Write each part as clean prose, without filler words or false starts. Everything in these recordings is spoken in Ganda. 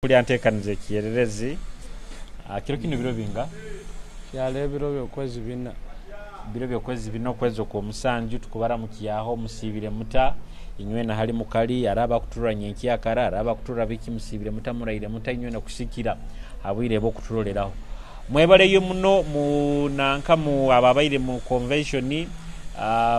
kuli antekanize kiyererezi kiro kino biro binga kyale biro byokwezi bina okwezi okwomusanju tukubara mu kiyaho musibire muta inywena hali mukali araba kutura nyenkiyakara araba kutura biki musibire muta muraire muta inywena kusikira abwire bo kutuloleraho mwebaleyo muno munanka mu ababaire mu convention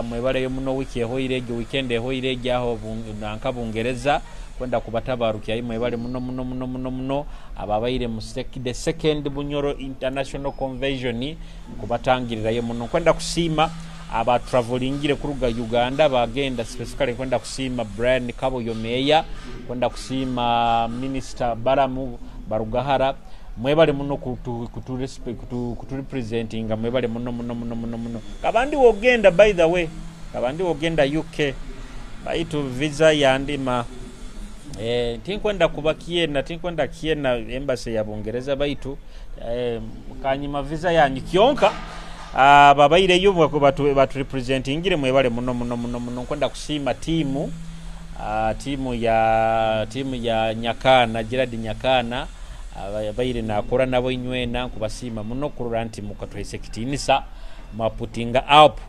mwebaleyo muno wiki ehoireje weekend ehoireje aho nanka bungereza kwenda kubatabarukia imwe bale muno ababaire mu the second Bunyoro International Convention kubatangirira ye muno kwenda kusima aba travelingire kuruga Uganda bagenda specifically kwenda kusima Brian Kaboyo Meya kwenda kusima Minister Baramu Barugahara mwebale muno kutu representing mwebale muno kabandi wogenda by the way kabandi wogenda UK baitu visa yandima tinkwenda kuba tinkwenda kiena embassy ya Bungereza baitu kanyima visa yanyu kyonka babaire yubu batu representingire mwebale muno kwenda kusima timu ya Nyakana Gerard Nyakana abaire nakora nabo inywena kubasima muno kuranti mukatwesekitinisa maputinga up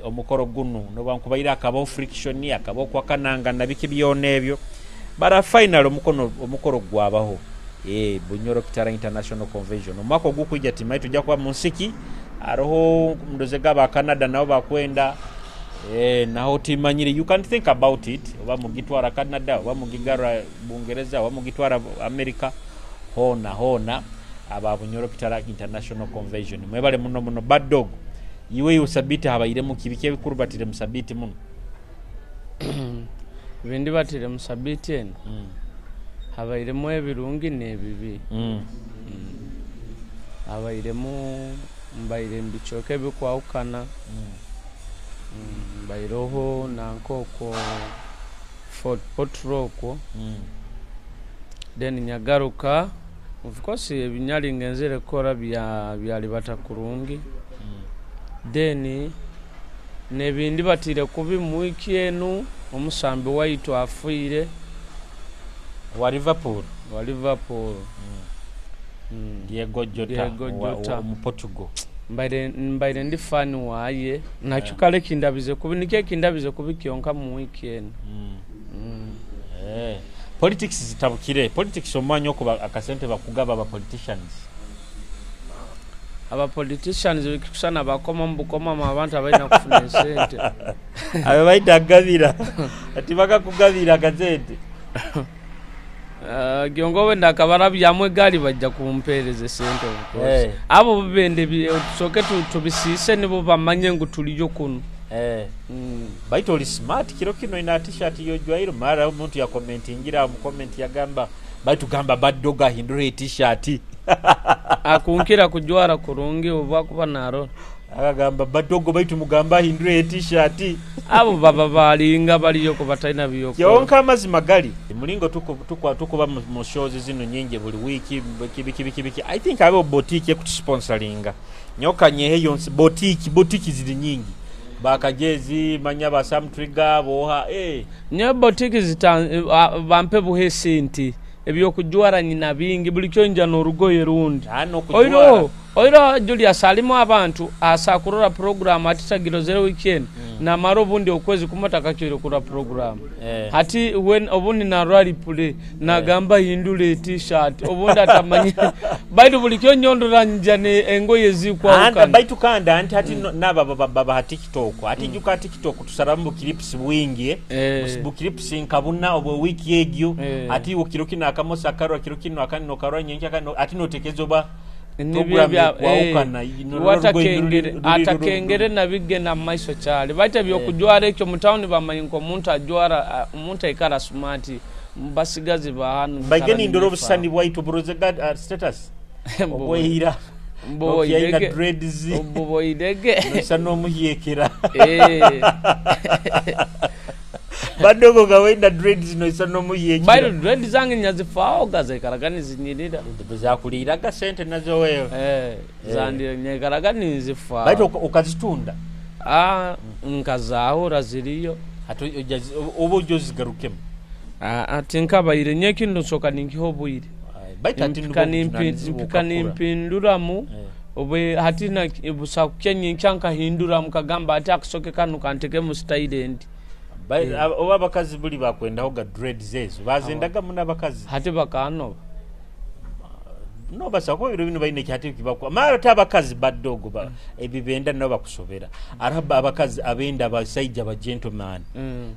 omukoro gunu no bankubaira akabo friction akabo kwa kananga nabiki byonebyo bara final omukoro gwabaho Bunyoro Kitara International Convention omako gukujja timai tujja kwa musiki aroho mdoze gaba Canada nao bakwenda naho timanyire you can think about it oba mugitwara Canada oba mugigara Bungereza oba mugitwara America hona aba Bunyoro Kitara International Convention mwebale muno bad dog yiwe usabiti habaire mu kibike bikurubatire musabiti muno bindi batire musabiti en habaire mu ebirungi nebibi habaire mu mbaire mbichoke bikwaukana mbairoho nankoko Fort Potroko then nyagaruka of course ebinyali ngenzere kora byali batakurungi then nebindi batire kubi mu wiki enu omusambi waitu afuire wa Liverpool Diego Jota mu Portugal mbaire ndi fan waye nakukale kindabize kubi nike kindabize kubi kyonka mu wiki enu politics zitabukire politics omanyo kuba akasente bakugaba aba politicians bikusana bakoma mbukoma abantu abaina kufuna sente abe baita gavira ati baka kugavira gazete giongowe ndakabara byamwe gali bajja kumpereze sente abo bende soke tubisise nibo bamanye ngutuliyo kuno baita oli smart kiro kino ina t-shirt yo jwairo mara umuntu ya commentingira mu comment yagamba baitu gamba bad dog ahindure t-shirt akunkira kujwara kurungi oba kuba naro agamba badogo baitu mugamba hindure t-shirt abo baba balinga baliyo kubataina biyoko yonka mazima gali mulingo tuko mu shows zino nyingi buli wiki biki I think abo boutique ku sponsoringa nyoka nyehe yonse boutique zili nyingi bakagezi manyaba Sam Trigger boha nye boutique bampe buhe senti ebyo kujwara nyina bingi buli kyonja n'orugoye rundi oiro Julius alimu abantu asakurura program atitagiro 0 weekend na maro bundi okwezi kumata kiro kura program hati when obundi na rally play na gamba hindule t-shirt obundi atamanye baitu buli kyonyondora njane engoye zikwa anda baitu kanda anti hati baba TikTok hati juka TikTok tusarambu clips wingi musibu clips nkabuna obwe wiki egyo hati ukirokina akamosa karwa kirokino akano karwa nyenki akano ati notekezoba atakengere nabige na maiso cyane baita byo kujwara ekyo mutawuni bamayinko muntu ajwara umuntu ikara smart basigazi bahanu bageni ndoro busani bwaito broze god status obwehira boyidege dreads boyidege nosano muhiyekera badogo gawenda dreads no isano muhiyekera bairo dreads zange nyazifao gaze karagani zinyirira bizakulira ga sente nazo wewe zandi nyekaragani zifao baito ukazitunda nkazaho raziriyo ato obojo zigarukemo atinka bayire nyekindo soka ninki hobuyire baita mpikani mpinduramu obwe hatina busa kyenye nkanka hindura mukagamba ate akusoke kanu kanteke mu style ndi oba bakazi buli bakwendaho ga dreads ezo bazendaga muna bakazi hate bakano no basako bino bayine kyate kibako mara tabakazi baddogo ba ebibenda no bakusobera araba abakazi abenda abasajja ba gentleman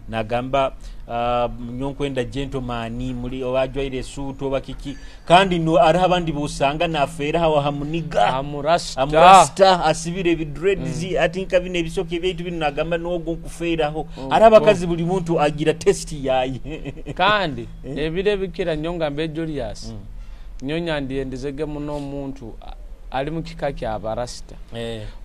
nagamba nyonkwenda gentleman muri owajwaire suit obakiki kandi no araba ndi busanga na afera hawa hamuniga amurasta asibire bi dreads atinka bine bisoke byetu bino nagamba nogo kuferaho araba abakazi buli muntu agira test yayi kandi ebire bikira nyonga mbe Julius nyonya ndiendezege muno omuntu ali mu kika kya abarasta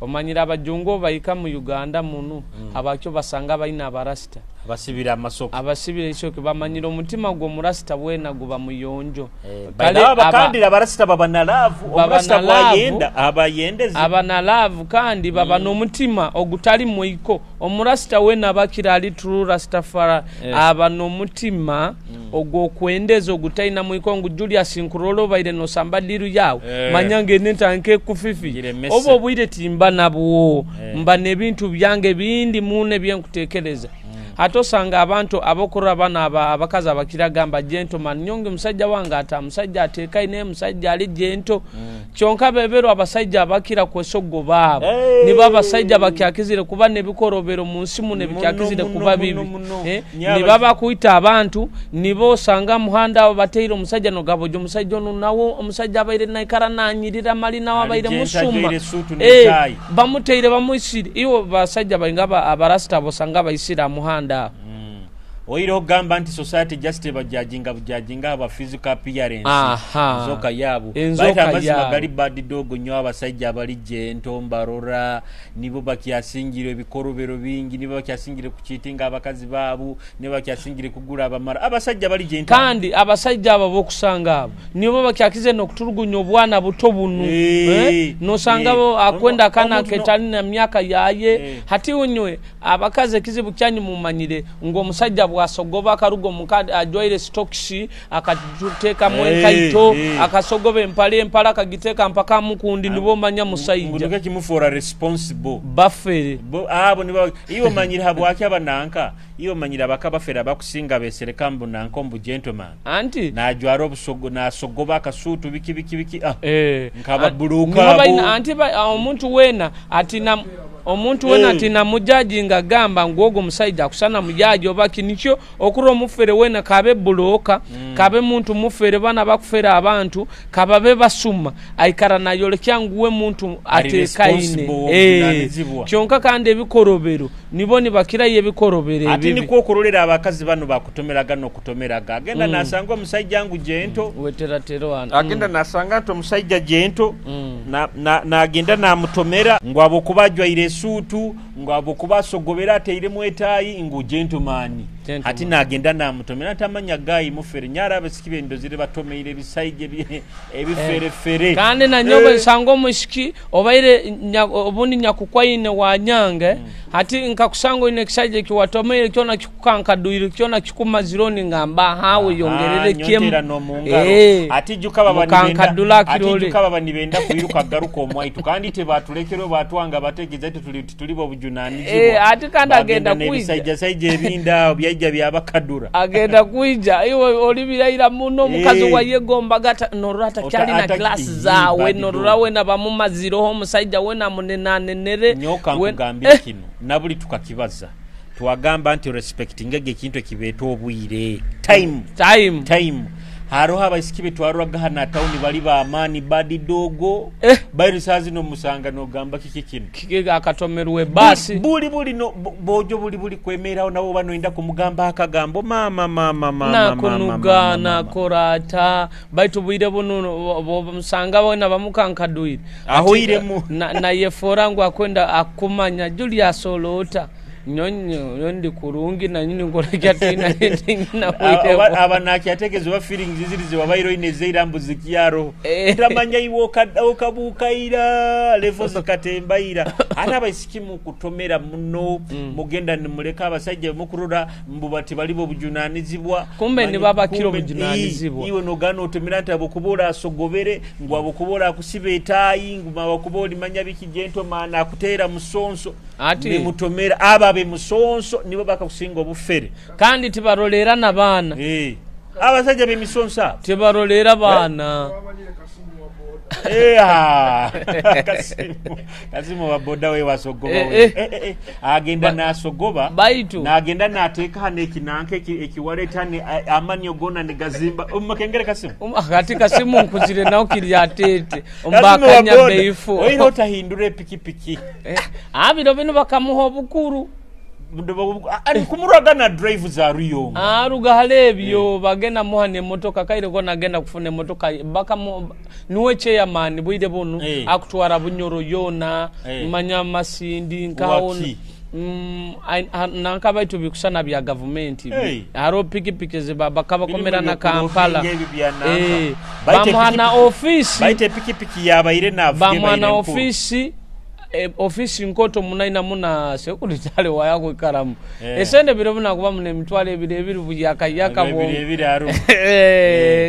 omanyira abajungo bayika mu Uganda munu abakyo basanga bayina abarasta abasibira amasoko abasibira ishoke bamanyira omutima gwo murasta bwena guba muyonjo kale abakandira abarasta baba na love omurasta bwayenda abayendeze abana love kandi baba n'omutima ogutali muiko omurasta wena bakira ali true rastafara aba n'omutima ogwo kwendeza ogutaina muiko ngu Julius Nkurolo baire no samba liru yawo manyange netanke kufifi obo bwire timba nabwo mba nebintu byange bindi mune byenkutekereza atosanga abantu abokora bana abakazi abakiragamba gentleman nyonge musajja wanga ata musajja ateka ine musajja ali gento kyonka bebero abasajja abakira kwesoggo babo nibo abasajja bakyakizire kuba nebikorobero munsi mune bikyakizire kuba bibi nibo abakuita abantu nibo sanga muhanda abo bateiro musajja no gabojo musajja no nawo omusajja abaire naikara nanyirira mali nawo abaire musuma bamuteire bamuisire iwo basajja bayingaba abarasta bosanga bayisira muhanda oiro gamba anti society just bajajinga aba physical appearance zoka yabu baita mazima gali bad dog nyo abasajja bali gento mbarora nibo bakyasingire ebikorobero bingi nibo bakyasingire kuchitinga abakazi babu nibo bakyasingire kugura abamara abasajja bali gento kandi abasajja abo bokusanga abo nibo bakyakize no kuturugunya obwana buto bunu no sangabo akwenda kana ketani na myaka yaye hati unywe abakaze kizibu kyanyi mumanyire ngo musajja bwasogoba karugo mukadi ajoire stokshi akatuteka mwenkaito akasogoba empala akagiteka mpaka mukundi nibo manya musajja nguduke kimufora responsible bafere abo nibo iyo manyire habwaki abananka iyo manyira bakabafera bakusinga besereka mbu nankombu gentleman anti najwaro busogo nasogoba kasutu biki nkaba buluka abo anti omuntu wena atina omuntu wena atina mujaji ngagamba ngogo musajja kusana mujaji obaki nicho okuro mufere wena kabe buloka kabe muntu mufere bana bakufera abantu kababe basuma aikara nayo lekyanguwe muntu atekaine kyonka kandi ebikorobero niboni bakira yebikorobere ati niko kurolera abakazi bano bakutomeraga no kutomeraga agenda nasanga omusajja ngu gento weteratero wana agenda nasanga to musajja gento na agenda namutomera ngo abokubajwa ile sutu ngo abokubasogobera teire mwetayi ngo gentleman ati nagenda namutomera tamanya gayi mufere nyara abasikibe ndozire batomeire bisaije ebifere kandi na nyobe sango mushiki obaire obuni nyakukwaine wanyange hati nkakusango ine kisaje kiwatomere kyona kikukanka duire kyona kikumazironi ngamba hawe yongerere kyem ati jukaba banibenda kuyiruka garuko omwaitu kandi te batulekero batwanga bategeze tulibo bujunani ati kanda agenda kuija saije ebinda byajja byabakadura agenda kuija iwe olibiraira muno mukazi wa yegomba gata norata kyali na glass zawe norawe na bamumaziro ho musajja wena munenanenere nyoka ngambye kino nabuli tukakibaza tuwagamba anti respecting ege kintu kibeto obwire time haro haba isikibe twarwaga hana tauni bali ba amani badi dogo bari sazi no musanga no gamba kikikino kikega akatomerwe basi buli no bojo buli kwemera nabo bano inda kumugamba akagambo mama na kunugana korata baitu bwire bono musanga bona bamukankaduire ahoire mu na yefora ngo akwenda akumanya Julius Olota nyonyo ndi kurungi na nyini ngora kyatina na aba nakyategezo ba feelings ziri wabairo ineze irambu zikyaro tamanya iwo okabukaira levo zikatembaira ata bayisikimu kutomera muno mugenda nimuleka abasajja mukurura mbubati balibo bujunanizibwa kumbe ni baba kiro bujunanizibwa iwe nogano otomera ntabo kubola asogobere ngwa bukubola akusibe etayi nguma bakuboli manya biki gentleman akutera musonso ni mutomera ababe musonso nibo bakakusinga obufere kandi tibarolera nabana abasajja be misonsa tibarolera bana kasimu waboda we wasogoba we agenda nasogoba baitu nagenda nateka hane ekinanke ekiwaletane amanyo gona negazimba omakengere kasimu akati kasimu nkuzire nawo kiryatete ombakanya beifu oino tahindure pikipiki abiro bino bakamuho bukuru ari kumuraga na drive za Ruyonga aruga halebyo bagena muhane motoka kaire ko nagenda kufune motoka baka nuwe chairman bwide bunu akutwara bunyoro yona manya masindi nkaona nanka baitu bikusana bya government haro pikipiki ziba kaba komera na Kampala bamwana office baite pikipiki yabaire navuge bamwana office nkoto munaina muna sekuritale wayako ikaramu esende biro buna kuba mune mitwale ebire buyaka bo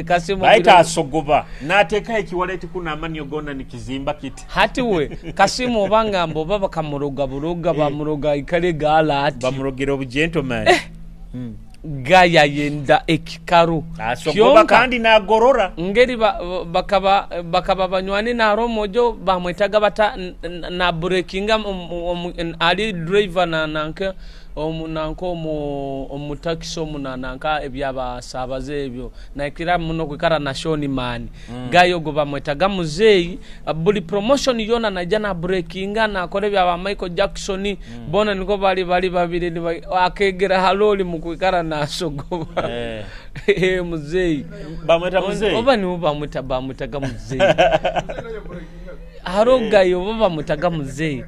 kasimu baita asogoba nateka ekiwaleti kuna amani ogona nikizimba kiti hati we kasimu obangambo baba kamuroga buroga bamuroga ikale gala ati bamurogera obugentleman gaya yenda ekikaru asogoba kandi nagorora ngeri bakaba banywane na romojo bamwetaga bata na breakinga ali driver na nanka omunanko omutaxi omunanka ebyaba sabaze ebyo na kira muno kwikara na shoni man gayo go bamwetaga muzeyi buli promotion yona na jana breakinga na kore byaba Michael Jackson bona niko bali babiri akegera haloli mukwikara na sogoba muzeyi bamweta muzeyi oba ni bamwetaga muzeyi haroga yo baba mutaga muzeyi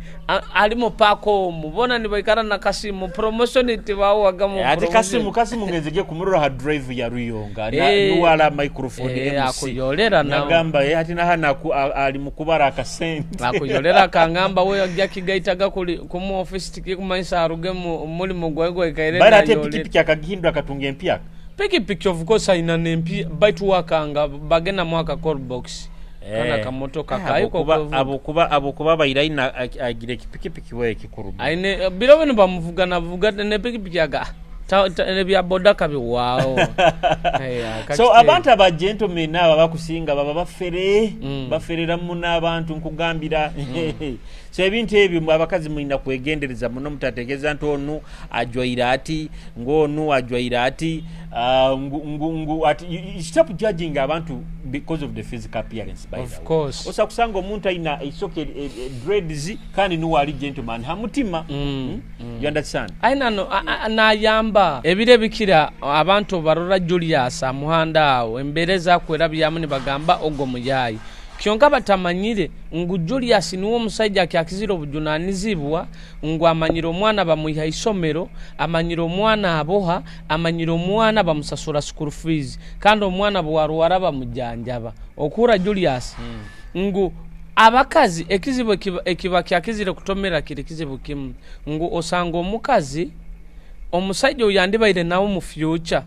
alimo pako mubona ni baikara na Kasimu promotion tibawo agamo ati Kasimu ngezege kumurura ha drive ya Ruyonga nuwala microphone MC akuyolera na ngamba ati na hana ali mukubara akasente akuyolera kangamba we ajya kigaitaga ku office tiki kumaisa aruge muri mugwego ikaire bara ate pikipiki akagihindwa akatunge mpya pikipiki of course ina nempi baitu wakanga bagena mwaka call box kana kamoto kakayiko abokuba bayiraina agire pikipiki we kikuruba aine biro bino bamuvugana vuga ne pikipiki aga ne bya boda kabi wao so abantu aba gentlemen aba bakusinga baba baferera muna abantu nkugambira so ebintu ebyo abakazi mwina kwegendereza muno mutategeza ntonu ajwaira ati ngonu ajwaira ati ati stop judging abantu because of the physical appearance by of course osakusanga omuntu aina isoke dreads kandi nuwali gentleman hamutima you understand aina no na yamba ebire bikira abantu barora Julius amuhanda awo embereza kwera byamuni bagamba ogo muyayi kyonka batamanyire ngu Julius niwo musajja kyakiziro bujunanizibwa ngu amanyiro mwana bamuyiha isomero amanyiro mwana aboha amanyiro mwana bamusasura school fees kandi omwana bwaruwara bamujanjaba okura Julius ngu abakazi ekizibo ekiba kyakizire kutomera kire kizibo kim ngu osango mukazi omusajja uyandibaire nawo mu future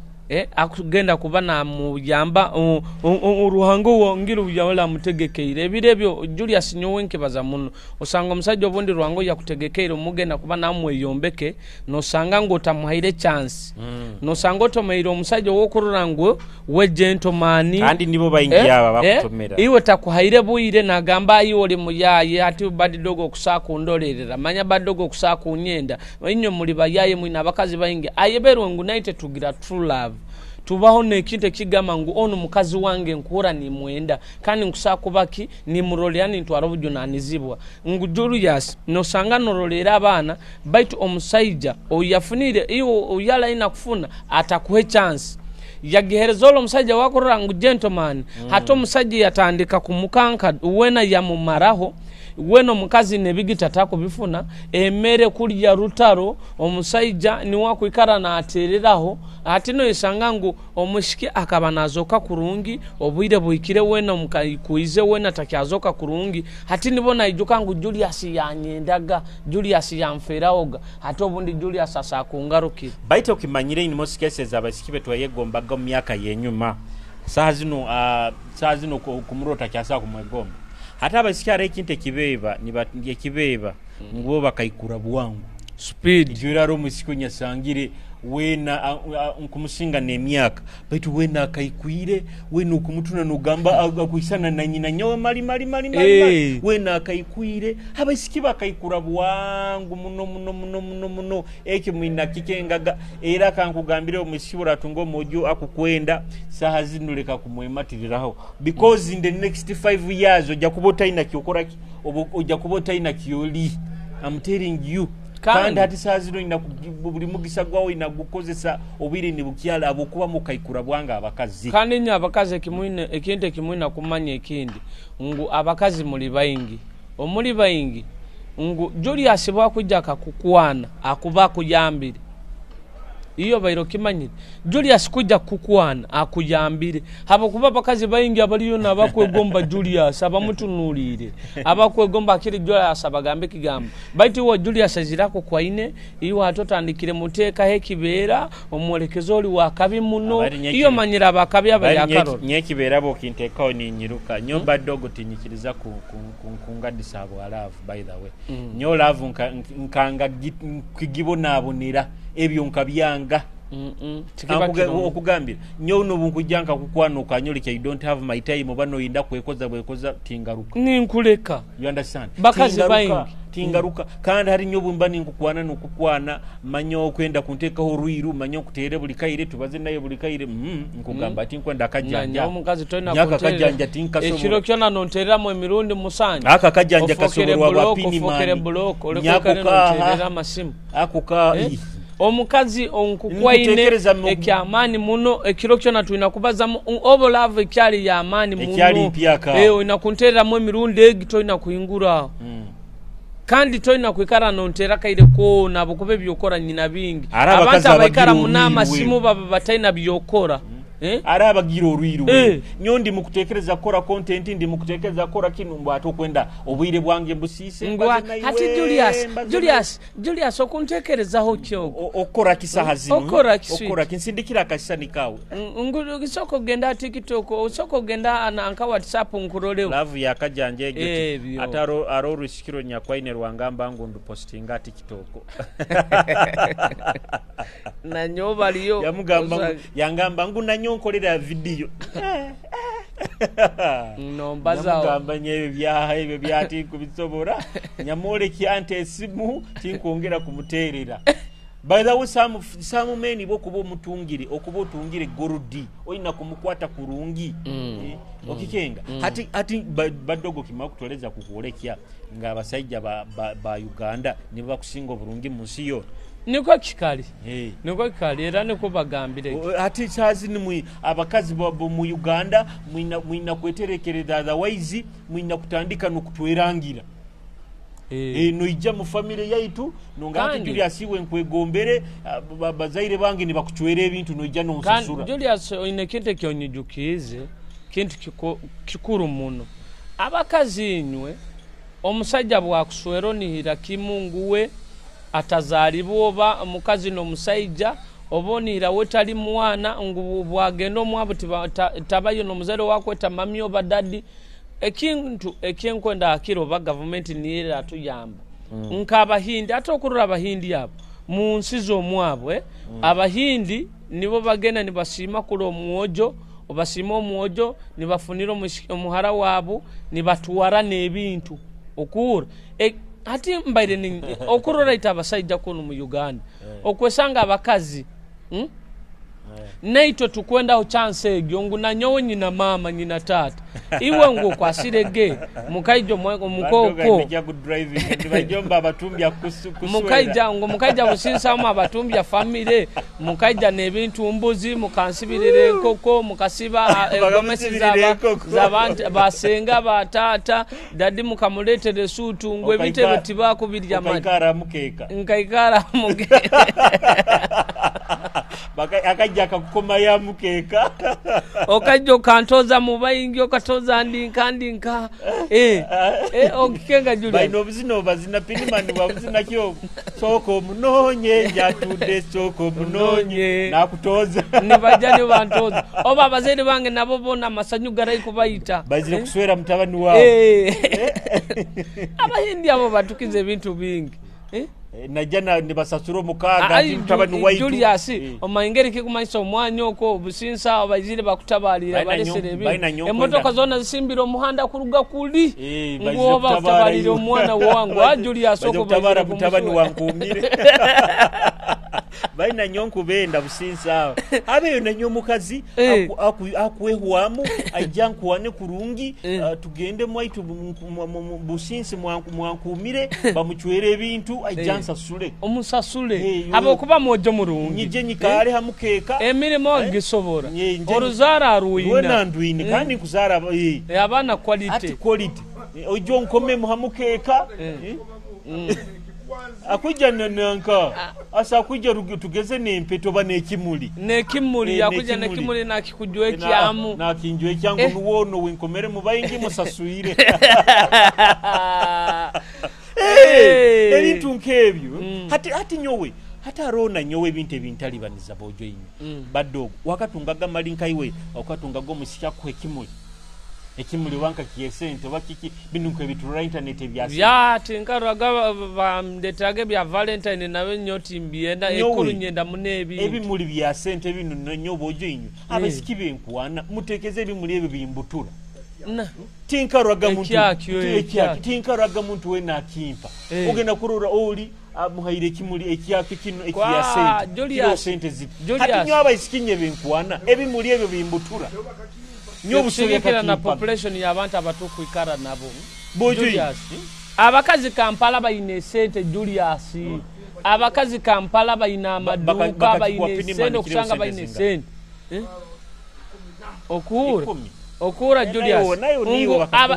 akugenda kuba na muyamba uruhango wongiru yawala mutegekeire birebyo Julius nyowenke baza muno osanga omusajja obundi ruhango yakutegekeire mugenda kuba namwe yombeke no sanga ngo tamuhaire chance no sanga otomeire omusajja wokururango we gentleman kandi nibo bayingiya bakutomera iwe takuhaire buire nagamba ayi oli muyaye ati badi dogo kusaka ndolelera manya badogo kusaka unyenda inyo muri bayaye mwina abakazi bayingi ayeberwe ngunaite tugira true love tubaho nekinte kigama ngu ono mukazi wange nkura ni mwenda kandi nkusakubaki ni muroleani ntwara bujunanizibwa ngu Julius no sanga norolera abana baitu omusaija oyafunire iyo oyala ina kufuna atakuhe chance yagiherezolo omusajja wakorora ngu gentleman hato omusajja yatandika kumukanka uwena yamumaraho weno mukazi nebigita takubifuna emmere kulya rutaro omusajja niwakwikara naatereraho ati no esanga ngu omushiki akaba nazoka kurungi obwire bwikire weno mukayikuize wena takyazoka kurungi ati nibona ijuka ngu Julius yanyendaga Julius yamferaoga ati obundi Julius asakungarukira baita okimanyire in most cases abasiki betu yegombaga mu myaka yenyuma saa zino kumurota kyasa kumwegomba hata abasiki ara ekinte kibeba nibatinge kibeba ngo bakayikura bwangu speed jiraro musiko nyasangire wena nkumusinga nemyaka baitu wena akayikwire wena ukumutuna nugamba akwisana na nyina nyawe mali wena akayikwire abasiki bakayikura bwangu muno eke mwina kikengaga era kankugambire omusibura tungo mojo akukwenda saha zinuleka kumwematiriraho because in the next 5 years oja kubota ina kyokora oja kubota ina kyoli. I'm telling you kandi hati sazino ina buli mugisa gwawo ina gukozesa obiri ni bukyala abokuba mukayikura bwanga abakazi kandi nya abakazi kimwine ekinte kimwina kumanya ekindi ngu abakazi muli bayingi omuli bayingi ngu Julius bwakujja kakukwana akuba kujambire iyo bayiro kimanyire Julius kujja kukwana akujambire habo kuba abakazi bayingi abaliyo nabakwegomba Julius abamutunulire abakwegomba kiri Julius abagambe kigamba baiti wo Julius azirako kwaine iyo atotandikire muteka hekibera omwolekezo oli wakabi muno iyo manyira abakabi abayakaro nyekibera bo kinteka ni nyiruka nyomba dogo tinyikiriza kungadisa abo love by the way nyo love nkanga kigibona abonera ebyo nkabyanga okugambira nyo no bunkujyanka kukwanuka nyolike you don't have my time bano yinda kwekoza tingaruka ninkuleka you understand bakazi bayingi tingaruka kandi hari nyo bumbani nkukwana nokukwana manyo kwenda kunteka ho ruiru manyo kutere buli kaire tubaze naye buli kaire nkugamba ati nkwenda kajanja omukazi toina nyaka kajanja tinkaso ekiro kyona nonterera mu emirundi musanja aka kajanja kasoborwa bapini mani nyako nonterera masimu akuka omukazi onkukwaine ekyamani muno ekiro kyona tuina kubaza obolave ekyali ya amani muno inakunterera mu emirundi egito ina kuingura kandi toina kwikara nontera kaire ko nabo kube byokora nyina bingi abantu abayikara munama simu baba bataina byokora araba giro ruiru nyondi mukutekereza kora content ndi mukutekereza kora kinu mbato kwenda obwire bwange mbusise hati Julius okuntekereza ho kyogo okora kisaha zino okora kinsindikira kasani kawe ngulu gisoko genda TikTok osoko genda anka WhatsApp nkurole love yakajanje egeti ataro aroru shikiro nyakwaine rwangamba ngo ndu postinga TikTok na nyoba liyo yangamba ngo nkolera video nombaza ngamba nyewe byahaye byati kubisobora nyamole ki ante simu tinkongera kumuterera by the way some men bokubo mutungire okubo tungire gorudi oina kumukwata kurungi okikenga hati badogo kimakutoleza kukolekya nga abasajja ba Uganda niba kusinga burungi musiyo niko kikali niko kikali era niko bagambire ati chazi ni abakazi babo mu Uganda mwina kweterekereza otherwise mwina kutandika no kutwerangira no ijja mu family yaitu nongati Julius iwe nkwegombere bazaire bangi ni bakuchwere ebintu no ijja no nsasura Julius inekente kyonyijukize kintu kikuru muno abakazi inywe omusajja bwakuswero ni hirakimunguwe atazaliboba mukazi no musajja obonira wetali mwana ngubu bwagendo mwabo tabayo no muzalo wako tamamyo badadi ekintu ekyenkwenda akiro ba government niira atuyamba nk'abahindi atokurura abahindi abo mu nsizo mwabo abahindi nibo bagena nibasima kulo omwojo obasima omwojo nibafunira omuhara wabo nibatuwara nebintu okura hati mbaire ni okurora itabasajja kuno mu Uganda okwesanga abakazi naito tukwenda chance egyo nguna nyowe nyina mama nyina tata iwe ngo kwasirege mukaijo mukoko bajomba abatumbya mukaija ngo mukaija businsa mu abatumbya family mukaija nebintu mbuzi mukansibirire enkoko mukasiba egomesi z'abantu basenga batata dadi mukamuletere sutu ngo ebitebe tibako birya mali nkaikara mukeka akajja akakoma ya mukeka okajjo kantoza mubayingi okatoza ndinka okikenga Julius baino buzino bazina pinimani wabuzina kyo soko munonye njatude soko munonye nakutoza nibajani bantoza oba abazeri bange nabo bona masanyu garai kubayita bazire kuswera mutabani wao abahindi abo batukize ebintu bingi najana nibasasuro mukaga mutabani waitu Julius omayengeri kikumanyisa omwanya oko businsa abazire bakutabalira baleserebi emotoka zona zisimbira omuhanda kuruga kuli ngo bakutabalira omwana wangu Julius oko bakutabara mutabani wankumire baina nyonku benda businsa abeyo nanyo mukazi akuehwamu ajankuwane kurungi tugende mwaitu businsi mwankumire bamuchwere ebintu ajansasule omusasule abo kuba mojo murungi nyije nyikale hamukeka emirimo gisobora oruzara aruina wena ndwini kandi kuzara abana quality ojo nkome muhamukeka akujja nanka asa kujja tugeze nempeto banekimuli akujja nekimuli nakikujwe kyamu nakinjwe kyangu nuwono wenkomere mubayingi musasuire ebintu nkebyo hati nyowe hata arona nyowe ebintu ebintalibaniza bojo inyo baddogo wakatungaga malinkaiwe okatungaga omusika ku ekimuli wanka kiesente bakiki binunko bitura internet ebyasi tinkaraga bamdetage bya Valentine nawe nyoti mbienda ekuru nyenda munebi ebimuli bya sente binu nyo bojo inyo abasiki benkuana mutekeze ebimuli ebyo bimbutura tinkaraga muntu we nakimpa ogenda kurura oli amuhaire kimuli ekyake kino ekya sente hati nyo abasikinye benkuana ebimuli ebyo bimbutura nyobusobekera na population y'abantu abatuku ikara nabo Julius abakazi Kampala bayine sente Julius abakazi Kampala bayina amaduka bayine sente okushanga bayine sente okura Julius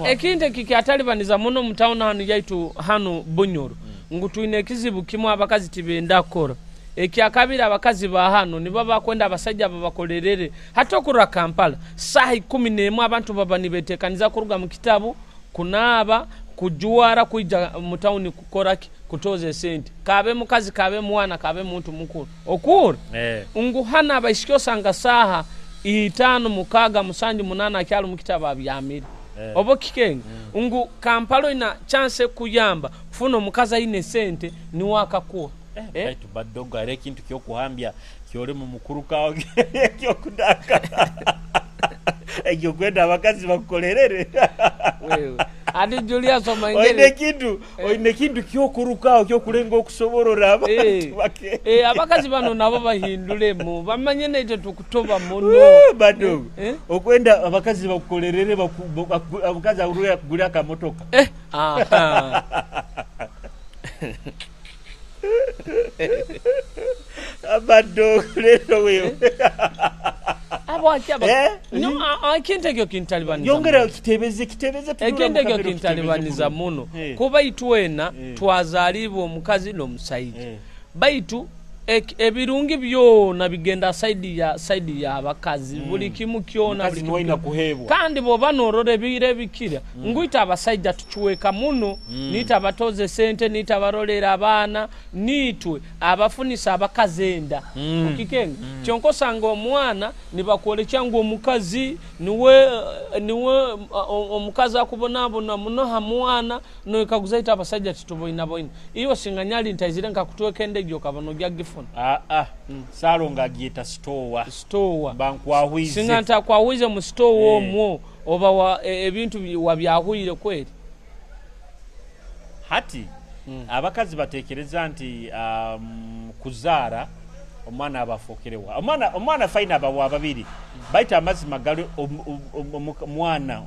ekinte kikyatalibaniriza muno mu town hanu yaitu hanu Bunyoro ngutuine kizibu kimu abakazi tibenda kora ekyakabira abakazi ba hano nibo bakwenda abasajja babakolerere hata okura Kampala sahi 11 abantu babani betekaniza kuruga mu kitabu kunaaba kujuara kuija mu town kukora kutoze sente kabe mukazi kabe mwana kabe muntu mukuru okura nguhana abashikyo sanga saha 5 mukaga musanji munana akyalo mu kitabu abyamiri obo kikenga Kampala ina chance kuyamba kufuna mukazi ine sente ni wakakuwa baitu baddogo are kintu kyokuhambya kyole mu mukuru kawo kyokudaka ekyo kwenda abakazi bakukolerere wewe adi Julius omangere oine kintu kyokurukawo kyokulenga okusoborora abantu bake abakazi bano nabo bahindulemu bamanye nete tukutoba muno baddogo okwenda abakazi bakukolerere abakazi aruya kugula kamotoka abaddogo lero wewe abo akyaba no akintegyo kintalibaniza yongera kitebeze ekintegyo kintalibaniza muno kuba itwena twazalibo omukazi n'omusaizi baitu ebirungi byona bigenda side ya abakazi buli kimu kyona buli kimu kuhebwa kandi boba norore bire bikira nguita abasajja tuchweka muno nita batoze sente nita barolera abana nitwe abafunisa abakazenda ukikenga kyonko sanga omwana nibakole cyangu omukazi niwe omukazi akubonabona muno hamwana no ikaguzaita abasajja tutuboina boina iyo singanyali ntazire nkakutwekende gyo kabono gya salonga agieta store bankwahuize singanta kwahuize mu store omwo oba ebintu wabyahuire kweli hati abakazi batekereza nti kuzaara omwana abafuukirewa omwana faina abawa babiri bayita amazima gali omwana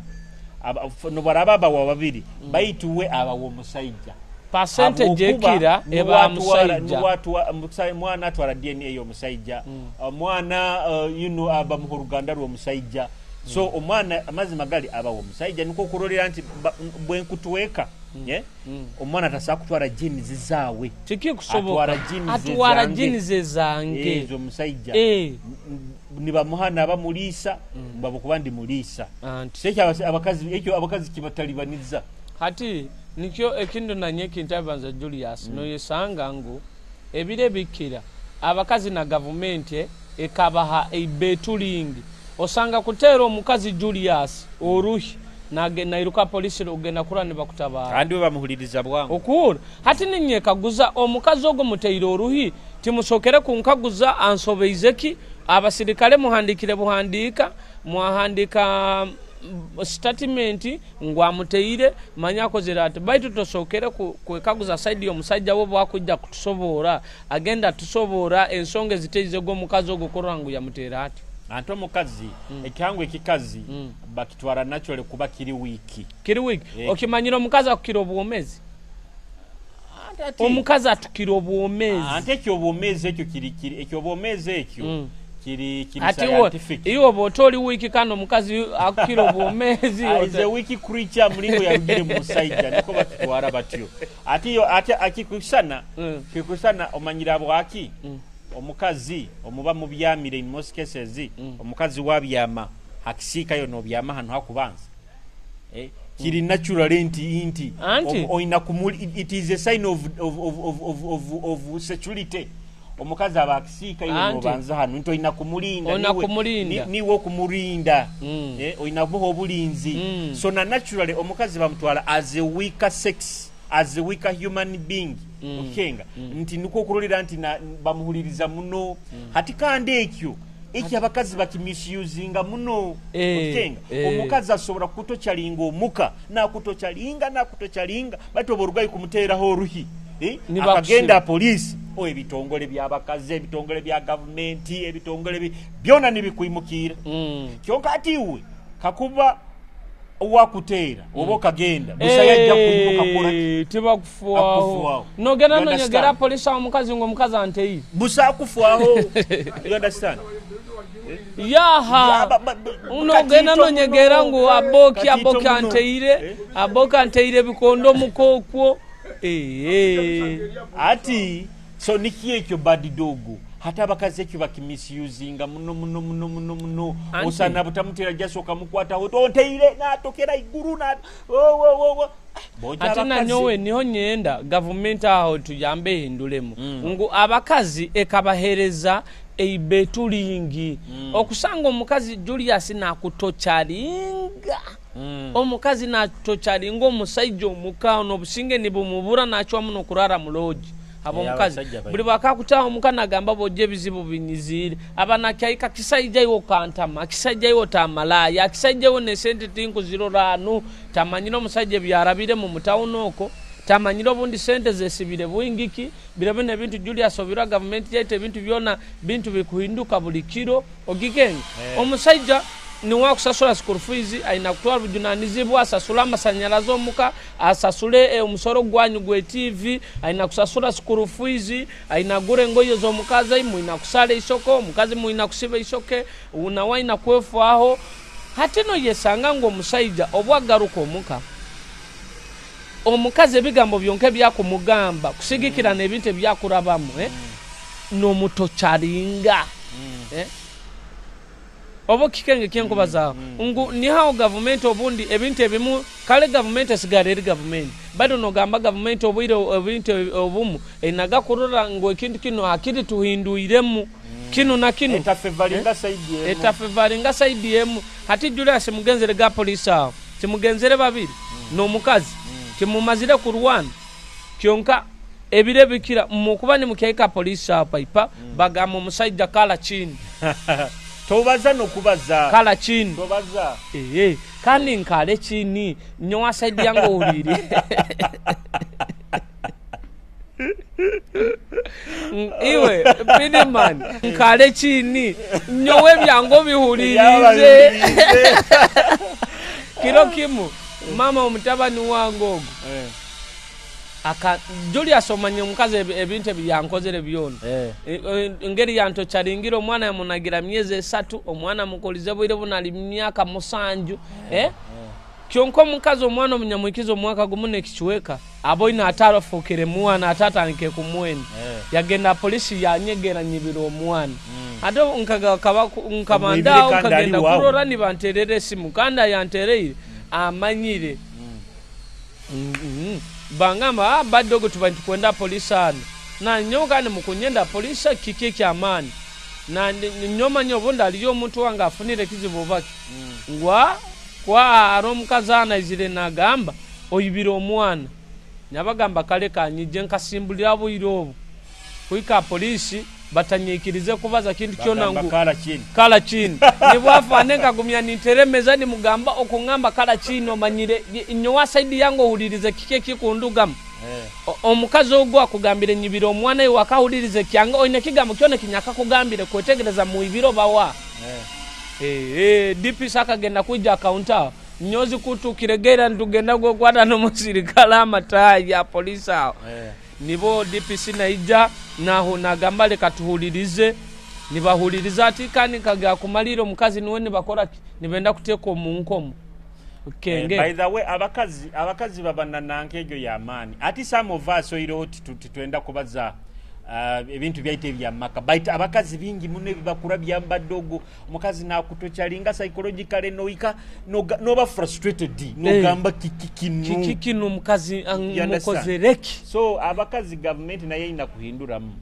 nobwalaba abawa babiri bayituwe abawa omusajja percentage ekira eba musajja mwana atwala DNA y'omusajja omwana aba mu Ruganda rw'omusajja so omwana amazima gali abawa omusajja niko okulolera nti bwenkutuweka omwana tasobola kutwala jini zizaawe tikikusoboka atwala jini zange ezo omusajja nibamuhana abamuliisa babukuba ndi muliisa ekyo abakazi kibatalibaniza hati nikyo ekintu nanye ekintabanza Julius noyesanga ngu ebire bikira abakazi na gavumenti ekabaha ebetulingi osanga kuteera omukazi Julius oruhi nairuka polisi ogenda kurani bakutabara kandi bamuhuliriza bwangu okura hati ninye kaguza omukazi ogo muteire oruhi timusokere kunkaguza ansobeizeki abasirikale muhandikire buhandika muhandika statement ngwamuteire manya kozera ati baitu tosokere kwekaguza side y'omusajja wo bwakujja kutusobora agenda tusobora ensonge ziteize go mukazi ogo korangu ya mutera ati anto mukazi ekihango ekikazi bakitwara naturally kuba kiri wiki okimanyira omukazi akukira obwomezi omukazi atukira obwomezi ante ekyo obwomezi ekyo kiri ekyo obwomezi ekyo kiri scientific iyo botoli wiki kano mukazi akukira obwomezi ize wiki creature mulingo yarugire mu musajja niko bakitwara batyo ate akikusana kikusana omanyira bwaki omukazi omuba mu byamire in most cases omukazi wabyama akisika yo no byama hano hakubanza kiri natural inti oina kumuli it is a sign of sexuality omukazi abakisika yo no banza hano nto ina kumulinda niwe okumulinda oina buho bulinzi so na naturally omukazi bamutwala as a weaker sex as a weaker human being okenga nti niko okulolera nti bamuhuliriza muno hati kandi ekyo abakazi bakimisuzinga muno okenga omukazi asobora kutokyalinga omuka nakutokyalinga batoborugayi kumuteeraho oruhi akagenda polisi ebitongole by'abakazi ebitongole bya gavumenti ebitongole byona nibikuimukira kyonka atiwe kakuba uwakuteera obo kagenda busayajja kuimuka kora tibakufuaho nogenda nonyegera polisi omukazi ngo mukazi antei busa kufuaho you understand yaha unogenda nonyegera ngo aboki anteire bikondo mukokwo ati so nikiekyo bad dogo hata abakazi ekyo bakimisuzinga muno osana butamutera jasoka mukwata otonteire natokera iguru na ati nanyowe niho nyenda government aho tuyambe hindulemu ngo abakazi ekabahereza eibetulingi okusanga omukazi Julius nakutokyalinga omukazi natokyalinga omusajja omukao nobusinge nibumubura nachwa muno kurara muloji abo mukazi buli bakakuta omukana gamba bojje bizibu binyizire abana kyaika kisajja yo kantama kisajja yo tamalaya kisajja yo ne sente tinku 0 tamanyiro musajja byarabire mu mutawunoko tamanyiro bundi sente zesibire buingiki birabene bintu Julius obira government yaite bintu byona bintu bikuhinduka buli kiro ogikenge omusajja ni wakusasula school fees aina kutwala bujunanizibwa asasula amasanyalazo omuka asasule omusoro gwanyu gwe TV aina kusasula school fees aina gure ngoyo zo mukazi muina kusala isoko mukazi muina kusiba isoke una waina kwefu aho hatino yesanga ngo musajja obwagaruko omuka omukazi bigambo byonke byakumugamba kusigikira nebinte byakurabamu no mutokyalinga obo kikenge kyenkubaza ngu ni hao government obundi ebintu ebimu kale government esigare eri government bado no gamba government obwire ebintu obumu enaga kurura ngo ekintu kino akiri tuhinduiremu kino na kino etafevalinga side yemu hati Julius mugenzere ga police aho timugenzere babiri no mukazi timumazire ku Rwanda kyonka ebire bikira mukuba ni mukaika police aho ipa bagamo musajja kala chini tobaza nokubaza kala chini tobaza kandi nkale chini nyowa side yango uliri iwe Piniman nkale chini nyowe byango bihulirize kilo kimu mama omutabani wango aka Julius omanye omukazi ebintu ebyankozere byona ngeri yanto charingiro omwana yamunagira myezi 3 omwana mukolize bwire bunali myaka 7 kyonko omukazi omwana omunyamukizo omwaka gumune kichweka aboina atarafukire mwana atatanike kumweni yagenda polisi yanyegera nyibiro omwana ado nkaga nkamanda ukagenda kurora ni banterere simu kanda yantereye amanyire bangama badogo tubantu kwenda polisani na nyoga ni mukunyenda polisa kiki kyamani na nyoma nyobonda aliyo omuntu wanga afunire kizibu baki ngwa kwa aromukazana izire nagamba oyibira omwana nyabagamba kale kanyije nkasimbulira buirobo kuika polisi batanyikirize kubaza kintu kyonangu kala chini nibwafane kagumya ninteremeza ni mugamba okungamba kala chini omanyire nyowa side yango hulirize kike kikundugam omukazi ogwa akugambire nyibiro omwana iwe akahulirize kyanga oyine kigambo kyone kinyaka kugambire kwetegereza mu ibiro bawa DP saka genda kuja counter nyozi kutu kiregera ndugenda gwo kwada no musirikala amatayi ya polisi nibo DPC naija naho nagambale katuhulirize nibahuliriza ati kani kaga kumaliro mukazi niwe bakora nibenda kuteka omunkomo kenge by the way abakazi babana nankejo ya amani ati some of us oiroti tutwenda kubaza ebintu byaite byamaka baita abakazi bingi munne bibakura byambadogo omukazi nakutochalinga psychologically noika no ba frustrated no gamba kikinu omukazi mukozereki so abakazi government naye ina kuhinduramu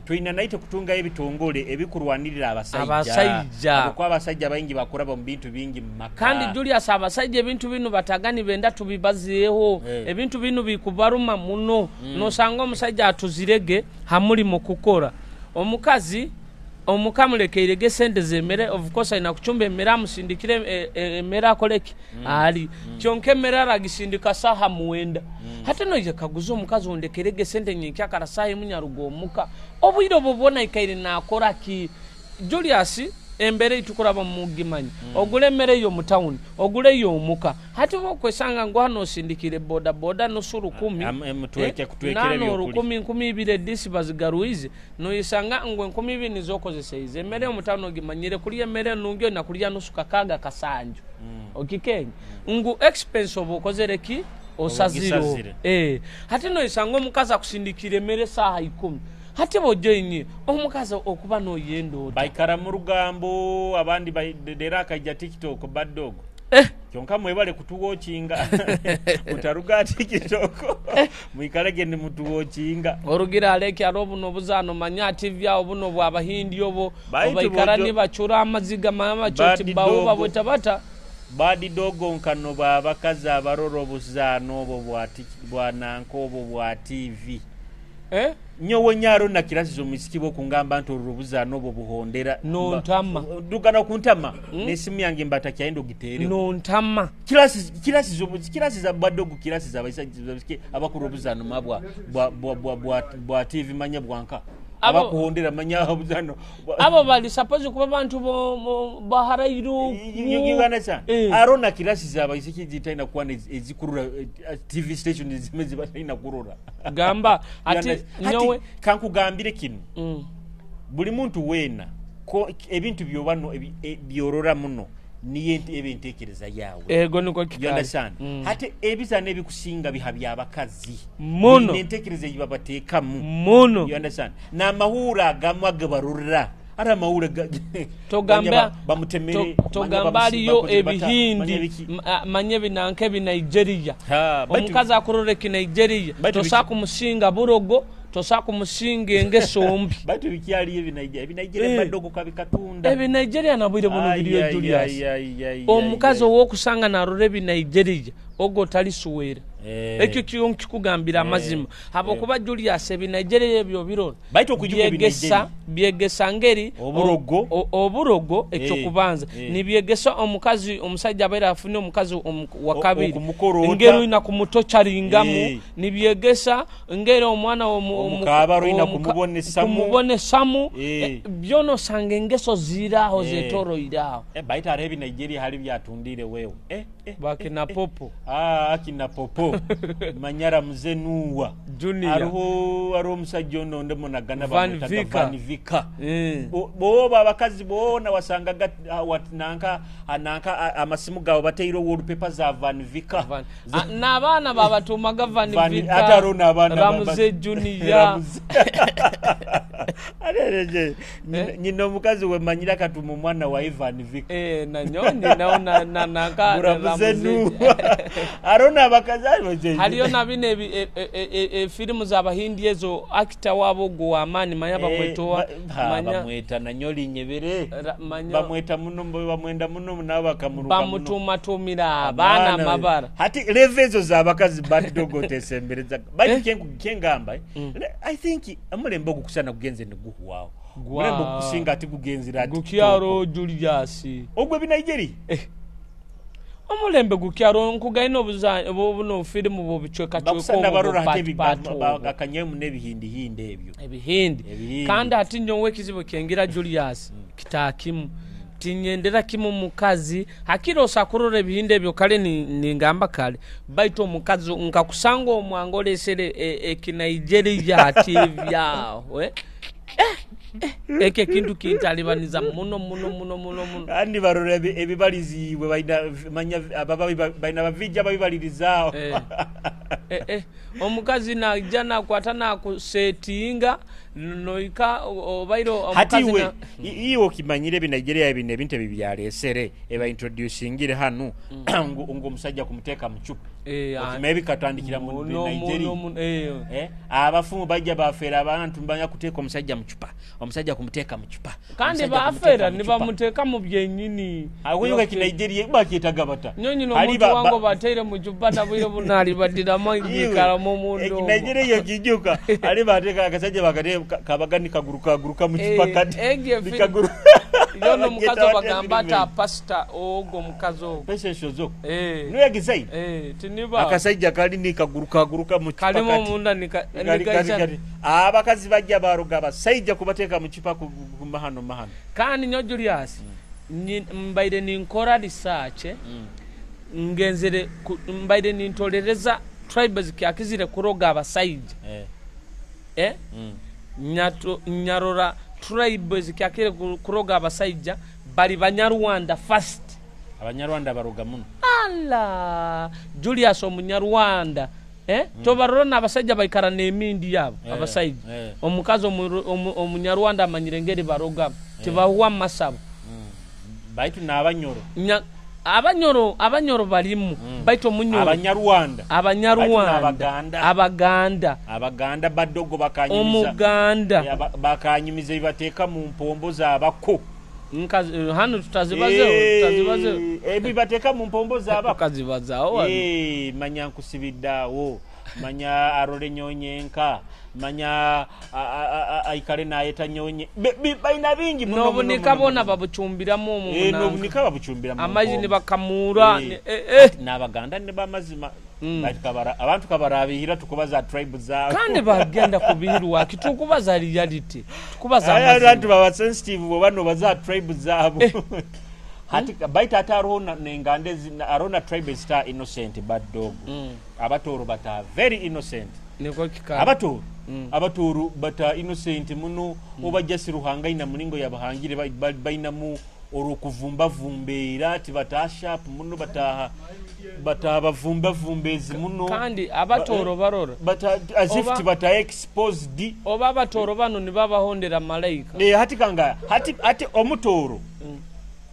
tuina naite kutunga ebitongole ebikurwanirira abasajja kwa abasajja bayingi bakuraba mu bintu bingi maka kandi Julius abasajja ebintu binu batagani benda tubibaziyeho ebintu binu bikubaruma muno no sanga omusajja atuzirege hamuli mu kukora omukazi omukamulekeirege sente zemere of course ina kuchumba emera musindikire emera koleki ali kyonke emera ragisindika saha muwenda hata noje kaguzo omukazi ondekerege sente nyinki akarasaye munyarugo omuka obwiro bobona ikaire nakora ki Julius embere itukuraba mugimanyi ogule mere yo mutawuni ogule yo omuka hati bokwesanga ngo hano sindikire boda no suru 10 mutweke kutwekere byo 10 disi bazigaruize no isanga ngo 10 nizokozeseize mere yo mutawuni ogimanyire kuri mere nungyo na kuri nusuka kaga kasanjo okikenge ngo expense obokozereki osaziro hati no isanga omukaza kusindikire mere saha 10 hati bojenye omukaza okuba no yendo baikara mu rugambo abandi baidera kajja TikTok bad dog kyonka mwebale kutuwochinga mutaruga TikTok muikarege ni mutuwochinga orugira aleki arobu no buzano manya TV yawo buno bwabahindi obo baikara ni bachura amaziga mama choti bawo babotabata badi dogo nkano babakaza abaroro buzano obo bwananko obo bwa TV nyowe nyaro na kirasi zo misikibo kungamba nto rubuza nobo buhondera no ntama dugana kuntama nesimu yange mbata kyaendo gitere no ntama kirasi za badogo kirasi za baisaki abakurubuza no mabwa bwa TV manya bwanka abakuhondera manya abuzano abo bali suppose kuba bantu bo harairu yigana cha arona kirasi za baisaki zitaina kuwa ezikurura TV station zimezi bataina kurura gamba ati nyowe kankugambire kino buli muntu wena ko ebintu byobano byorora muno niye ebintekereza yawe ego niko kikali hate ebizana ebikusinga bihabya abakazi muno nentekereza yibabateka muno you understand na mahura gamwa gabarura ara mahura togamba bamutemere togamba aliyo ebihindi manye binanke bi Nigeria omukazi akurore ki Nigeria tosaku musinga burogo tosaku musinge ngesombi batu bikyali ebi Nigeria badogo kabikatunda ebi Nigeria nabwire buno video Julius omukazi wo kusanga na rore bi Nigeria ogo tali suwera ekyo kikugambira amazima abo kuba Julius ebinajere ebyo biroro baito kujuka byegesa ngeri oburogo ekyo kubanza nibyegesa omukazi omusajja abaira afune omukazi wa kabiri ngero ina kumutocharingamu nibyegesa ngero omwana omukabaro ina kumubonesamu byono sange ngeso ziraho zetoro iraho baita arebi Nigeria hali byatundire wewe bakina popo akina popo manyara muzenuwa Junior aro musajja ono ndemo nagana Van Vika boba abakazi bona wasanga nanka amasimu gawo bateiro wallpaper za Van Vika n'abaana babatumaga Van Vika ataro n'abaana Ramze Junior arereje nyino mukazi we manyira katumu mwana wa Van Vika na nyonyi naona nanaka Ramze arona abakazi aje haliyo nabine filmu za Bahindi ezo actor wabo go amani mayaba mwetoa bamweta na nyoli nyebere bamweta muno bamwenda muno naba kamuru bamutuma tumira bana mabara hati levezo za abakazi badogo tesembereza bati kengamba I think amulembo kukusana kugenze neguhu wao mulembo kusinga ati kugenzira ati gukyaro Julius ogwe binajeri omulembe gukyaro nkugaino buno filmu bo bichweka chweko akanyemu nebihindi ebyo kandi ati nyowe kizibo kengira Julius kitakimu tinyendera kimu mukazi hakiro sakurore ebihinde ebyo kale ni ngamba kale baito mukazi nkakusanga omwangolesere ekinigeria ati byawe eke kintu kintalibaniza muno andi barore ebibaliziwe baina manya baina bavijja babibalirizaao omukazi na jana kwatana ku setinga noika obairo omukazi na iwo kimanyire binageria ebine binte bibyalesere eba introducingire hanu ngo musajja kumuteka muchupa maybe katandikira mu Nigeria abafumu bajja bafera abantu mbanya kuteka omusajja muchupa omusajja kumuteka muchupa kandi bafera niba muteka mu byenyini agoyoka ki Nigeria bakitaga bata nyonyi no muntu wango batere muchupa nabyo bunali badira mayikala mu mundo Nigeria yokijuka ali bateka akasajja bakate kabagani kaguruka muchupa kati bikaguru yono mukazo bagamba ta pasta ogo mukazo pese shozo nuye gizai tiniba akasajja kali nikaguruka muchupa kati kalimo munda nika abakazi bajja baruga basajja kubateka muchupa kumahano kandi nyo Julius mbaide ninkora research ngenzere mbaide nintolereza tribes kyakizire kuroga abasajja nyarora tribes kyakire kuroga abasajja bali banyarwanda first abanyarwanda baroga muno alla Julius omunyarwanda tobarona abasajja bayikara nemindi yabo abasajja omukazi omunyarwanda amanyirengeri baroga tibahuwa masabo baitu na abanyoro balimu baito munyoro abaganda badogo bakanyimiza omuganda bakanyimiza bibateka mu mpombo zabako nkazi hano tutazibaze bibateka mu mpombo zabako kazibazaho manya nkusibidawo manya arole nyonyenka manya aikale na yeta nyonye baina bingi muno no nikabona babuchumbiramo mu munanga no nikababuchumbiramo amaji ni bakamura n'abaganda ne bamazima bakabara abantu kabarabihira tukubaza tribe zabo kandi bagenda kubihirwa kitukubaza reality tukubaza abantu baba sensitive bo bano baza tribe zabo hati baita atarona nengande arona tribe star innocent bad dog abatoro bata very innocent niko kika abatoro bata innocent muno obajasi ruhanga ina muningo yabahangire bainamu orukuvumba vumbera ati batasha muno bata bavumba vumbezi muno kandi abatoro barora bata as if bata exposed oba abatoro bano ni babahondera malaika hati kanga hati omutoro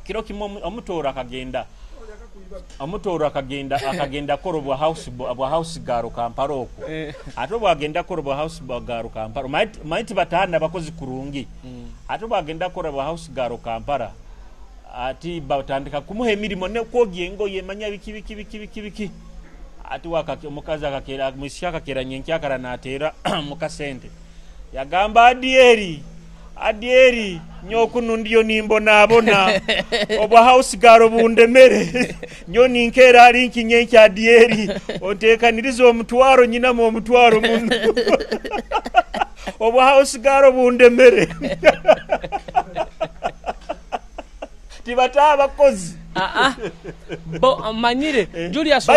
kiro kimo omutoro akagenda korobwa house garo kamparoko atobo agenda korobwa house garo kamparo might batanda bakozi kurungi atobo agenda korobwa house garo kampara ati batandika kumuhe mirimo ne kogiye ngo yemanya biki ati omukazi akakera musiki akakera nyenki akara n'ateera mu kasente yagamba adieri nyokuno ndiyo nimbonaabona obwa house garo bundemere nyo ninkera ali nkinyenki adieri onteekaniriza omutwaro nyina mu omutwaro muno obwa house garo bundemere tibata abakozi bo manyire Julius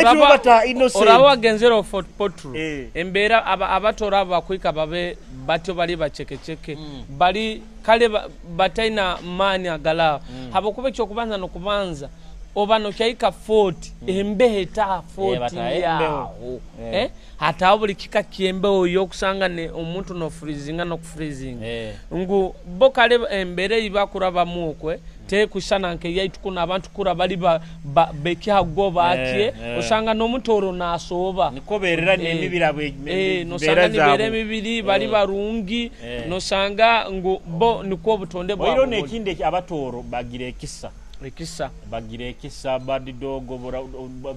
oraba genzero Fort Portrait embera abatora bakwika babe batyo bali bachekecheke bali kale bataina mani agala habo kube chokubanza no kubanza obano kyaika 40 embehe ta 40 yao hata buli kika kiembe oyo kusanga ne omuntu no freezinga no freezing ngu bokale embere ibakuraba mukwe te kushana nke yaitukuna abantu kura bali bekya goba ake usanga no mutoro nasoba nikoberera nemibira no sanga nibere mibiri bali barungi no sanga ngo bo niko butonde bwa boiro nekinde abatoro bagire kisa badi dogo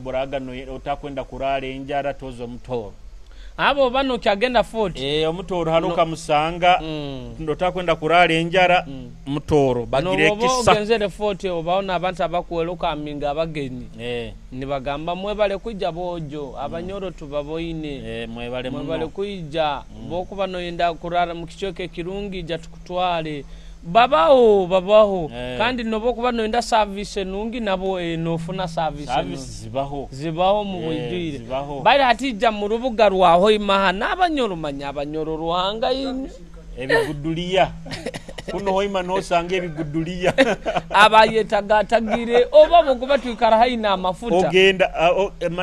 boraga no otakwenda kurara enjara tozo mutoro abo bano kyagenda 40 omutoro haluka musanga ndotakwenda kurara enjara mutoro bagire kisa no genzere 40 obaona abantu abakweluka aminga abageni ni bagamba mwebale kujja bojo abanyoro tubaboine mwebale kujja bokuba no yenda kurara mu kichoke kirungi ja tukutwale babaho kandi nobo kuba no enda service nungi nabo nofuna service zibaho mu bujire bali hatija mu rubuga rwaho imaha n'abanyoro manya abanyoro ruhanga ebiguduliya kuno hoima no sange ebiguduliya abayetagire oba bokuba twikara haina amafuta ogenda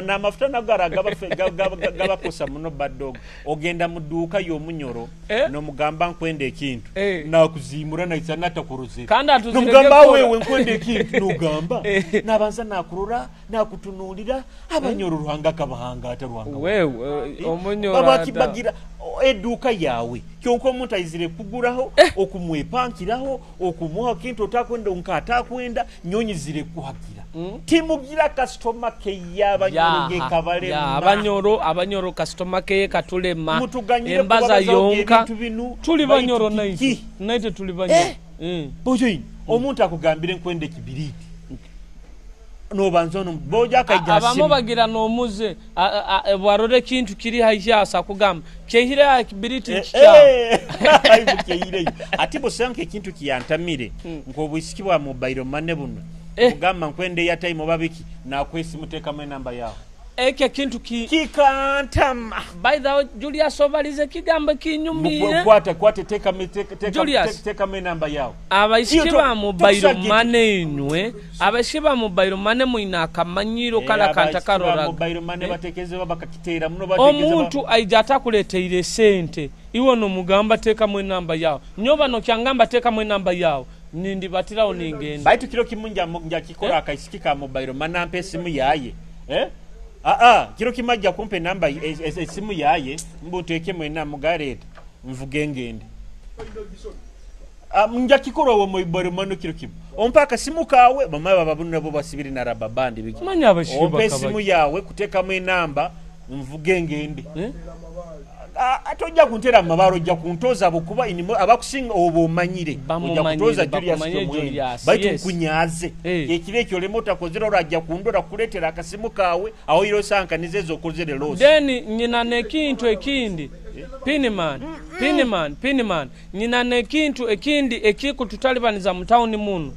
na mafuta nagara gaba kosa muno badog ogenda muduka yo munyoro no mugamba nkwende ekintu na kuzimura na isana takuruze kandi atuzirege no mugamba wewe nkwende ekintu nugamba nabanza nakurura nakutunulira abanyoro ruhanga kabahanga ataruhanga wewe omunyoro abakibagira eduka yawe kyonko omuntu ayizire kuguraho okumwepankiraho okumuha kintu otakwenda unkatakwenda nyonyizire kuhagira timugira customer ke yabanyoro gekabale abanyoro customer ke katulema embaza yonka tuli banyoro naite tuli banyoro bojoyi omuntu akugambire nkwende kibiriti no banzono boja kajja abamo bagira no muze bwarore kintu kiri haijasa kugamba kehira kibiriti kya ayibukehire atibo sanke kintu kiyantamire ngo bwisikibwa mobile money buno kugamba nkwende ya time babiki na kwesi muteka mwe namba yao eke kintu kikantama by the way Julius obalize kigamba kinyumire kwate teka me namba yao abaishiba mobile money inwe abashiba mobile money muina kamanyiro kala kantakarora mobile money batekeze babakakitera muno batekeze omuntu aijata kuleteire sente iwo no mugamba teka me namba yao nyoba no kyangamba teka me namba yao nindi batira oningenda baitu kilo kimunja kikora akaisikika mobile money ampesimu yaye kiro kimajja kumpe namba esimu yaye mbuteke mwena mugareta mvuge ngende mnja kikoro wo moibore mano kiro kim ompaka simu kawe mama bababunu nabo basibiri na rababandi biki manya abashiba ompe simu yawe kuteka mwe namba mvuge ngende atojja kuntera amabaro ojja kuntoza bukuba inimo abakusinga obo manyire ojja kutoza Julius baitu kunyaze ekireke ole mota kozera orajja kundora kuletera akasimu kawe aho iro sanka nizezo kozere loss then nyina nekintu ekindi Piniman nyina nekintu ekindi ekikututalibaniriza mu town munu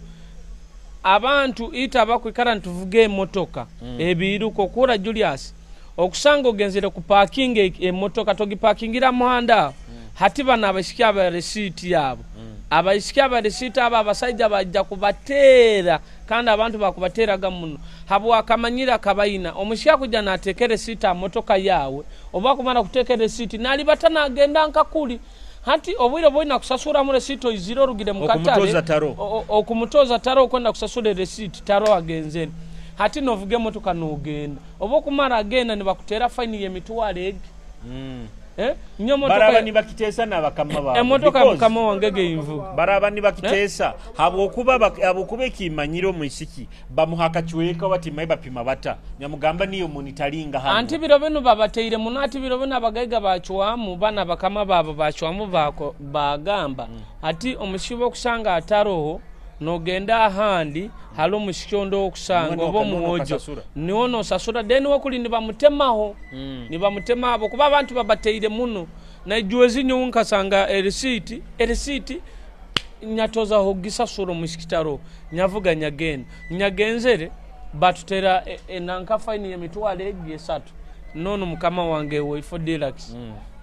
abantu ita bakwikara ntuvuge motoka ebiruko kura Julius okusanga ogenzere ku parking emotoka togi parkingira muhanda hatiba nabashikia ba receipt yabo abashikia ba receipt aba abasajja bajja kubatera kandi abantu bakubateraga muno habo akamanyira kabayina omushya kujja natekere receipt motoka yawe oba kumara kutekere receipt nali batana agenda nkakuli hati obwire boina kusasura mu receipt iziro rugide mukatale okumutoza taro kwenda kusasura receipt taro agenzeni hati novuge motoka nogenda obo kumara agenda ne bakutera fine ye mitwale baraba ni bakiteesa n'abakama baabwe emotoka mukama wange geinvu baraba ni bakiteesa habwokuba ekimanyiro mu isiki bamuhaka kiweeka bati mayi bapima bata nyamugamba niyo monitoringa hano anti biro bino babateire muno ati biro bino abagaiga bacwamu bana bakama baabo bacwamu bagamba ati omushibo okusanga ataroho nogenda ahandi halo mushikyondo okusanga obo muwojo niwo nosasura deni wakuli nibamutemaho nibamutema kuba abantu babateire muno na juwezi nyunka sanga erisiti nyatoza hogisa suro mushikitaro nyavuga nyagenzere batutera enanka fine ya mitwale ebyesatu nono mukama wange we for deluxe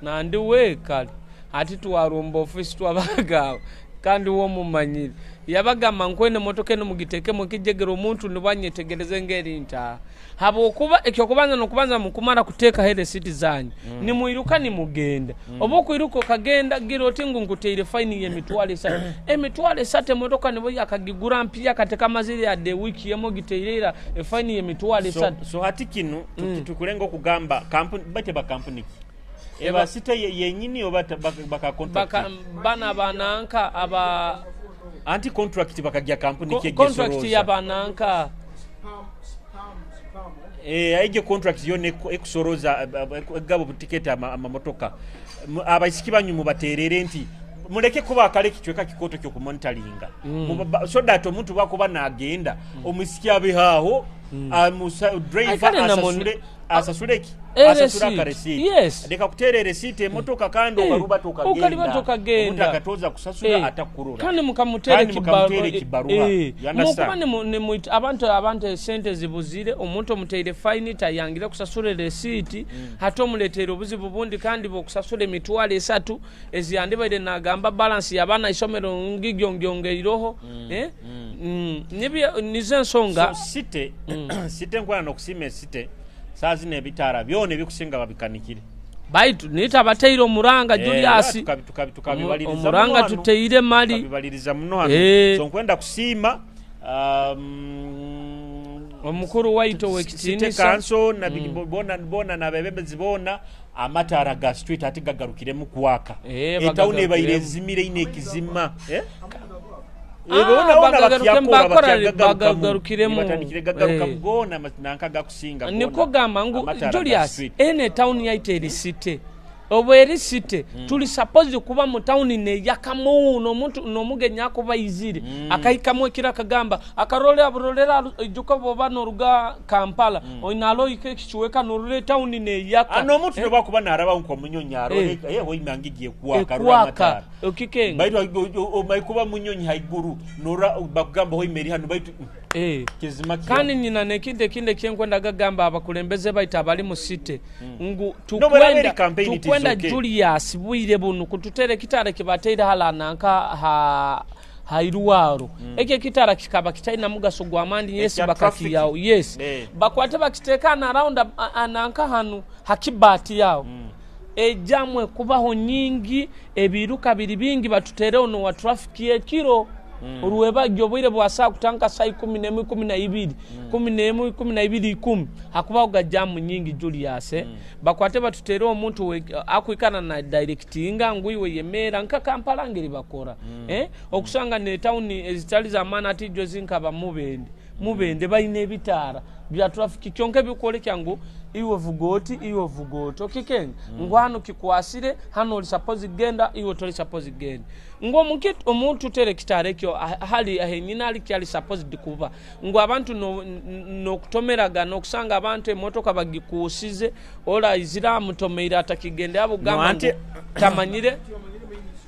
na ndi we kali ati tuwarumba office twabagawo kandi wo mumanyiri yabagamba nkwene motoke no mugiteke mukijegero omuntu nibanyetegereze ngeri nta habo kuba ekyo kubanza no kubanza mukumara kuteka hele city zanyu ni muiruka ni mugenda obo kuiruka kagenda giroti nguteire fine ye mitwale sa emitwale sate motoka nibo yakagigura mpia kateka maziri ya de wiki yemo giteirera fine ye mitwale sate so hati kinu tukulengo kugamba company bate ba company eba sita yenyini obata baka contract bana bananka aba anti contract bakajja company ke contract ya bananka aije contract yone ekusoroza gabo ticket amamotoka abaisiki banyu mubaterere nti muleke kuba kale kichweka kikoto kyo kumonitoringa so that omuntu bakuba nagenda omusiki abehaho driver asasureki asasura karesiti deka kutere resiti motoka kando baruba tukagenda utakatoza kusasura atakurura kandi mukamutere kibarua mukubane abantu sente zibuzire omuntu omutere fine tayangira kusasura resiti hato muletere obuzibu bundi kandi bokusasura emitwale 3 eziyandibaire nagamba balance yabana isomero ngigyongyongeiroho nibye nizensonga site nkwana nokusime site sazi nebitara byone bikusinga babikanikire baitu nita bateiro muranga Julius tukabibaliriza muranga tuteire mali tukabibaliriza muno hano so nkwenda kusima omukuru waito wekitinisa kanso na bona na bebebe zibona amatara ga street ati gagarukire mu kwaka etawune bayirezimire inekizima niko gamba ngu Julius ene town yaite erisite obo erisite tuli suppose kuba mu town ne yakamuno omuntu nomugenya kuba izire akayikamwe kira kagamba akarolera juko boba noruga Kampala oinalo ikikichweka norule town ne yaka ano omuntu no bakuba naraba nko munyonyaro yeho imangigiye kuwaka rumatara okikenga baitu omayikuba munyonyi haiguru nora bagamba ho imeri hano baitu kandi nyina nekinde kyenkwenda gagamba abakulembeze baita abali mu city ngu tukwenda Julius bwire bunu kututere kitare kibateira hala nanka hairuwaro eke kitara kikaba kitaina mugaso gwamandi yes bakaki yao bakwate bakitekana around ananka hanu hakibati yao ejamwe kubaho nyingi ebiruka biri bingi batutere ono wa traffic yekiro uruweba gyobwire bwasa kutanka sai 11 12 hakuba ugajamu nyingi Julius bakwate batutere omuntu akuikana na directinga nguiwe yemera nka Kampala ngiri bakora okusanga ne town ezitali za manati jozinka ba mubende bayine bitara bya traffic kyonke bikole kyangu iwe vugoti okikenga ngwano kikwasire hano oli suppose genda iwe toli suppose genda ngo mukit omuntu tere kitare kyo hali ahenyina ali kyali suppose dikuba ngo abantu no kutomeraga no kusanga abantu emotoka bagikusize ola izira mutomeira atakigenda abo gamba tamanyire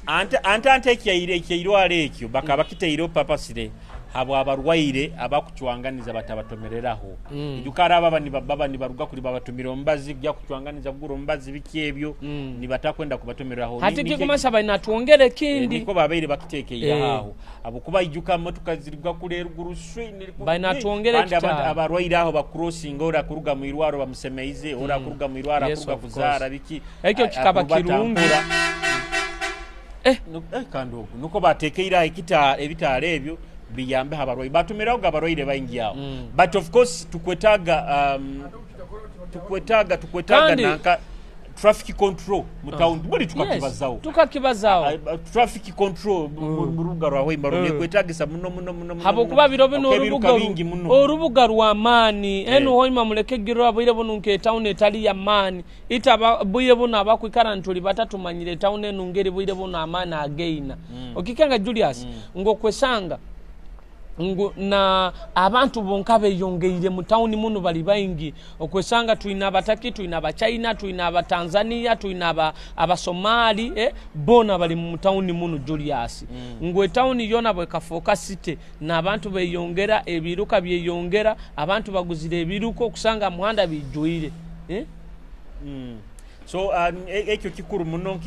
ante kyirwale ekyo bakaba kiteiro papasire abo abarwaire abakuchwanganiza batabatomereraho ijukara baba ni baruga kuri babatumira ombazi bya kuchwanganiza buguro ombazi bikyebyo ni batakwenda kubatomereraho hati kikumasa baina tuongere kindi niko babaire bakitekeira aho abo kuba ijuka motuka zirigwa kuri ruguru swi baina tuongere kitaba abarwaire aho bakrossing ora kuruga mu irwaro bamusemeize ora kuruga mu irwaro kuruga kuzara biki ekyo kikaba kirungira kando nuko batekeira ebitale ebyo biyambe habaroi batumiraho gabaroire baingiao but of course tukwetaga nanka traffic control mu town buli tukakibazawo traffic control mu rubuga rwawe mbarone kwetagisa muno habo kuba biro bino orubuga rwa mani eno hoima muleke giro abire bununke town etali ya mani itaba buye buna abakwikara ntuli batatumanyire town eno ngere buire buna amana againa okikanga Julius ngo kwesanga na abantu bonka beyongeire mu town muno bali bayingi okwesanga tuina abataki tuina abachina tuina abatanzania tuina abasomali bona bali mu town muno Julius ngwe town yona bwe kafoka city na abantu beyongera ebiruka byeyongera abantu baguzire ebiruko kusanga muhanda bijuire so ekyo kikuru muno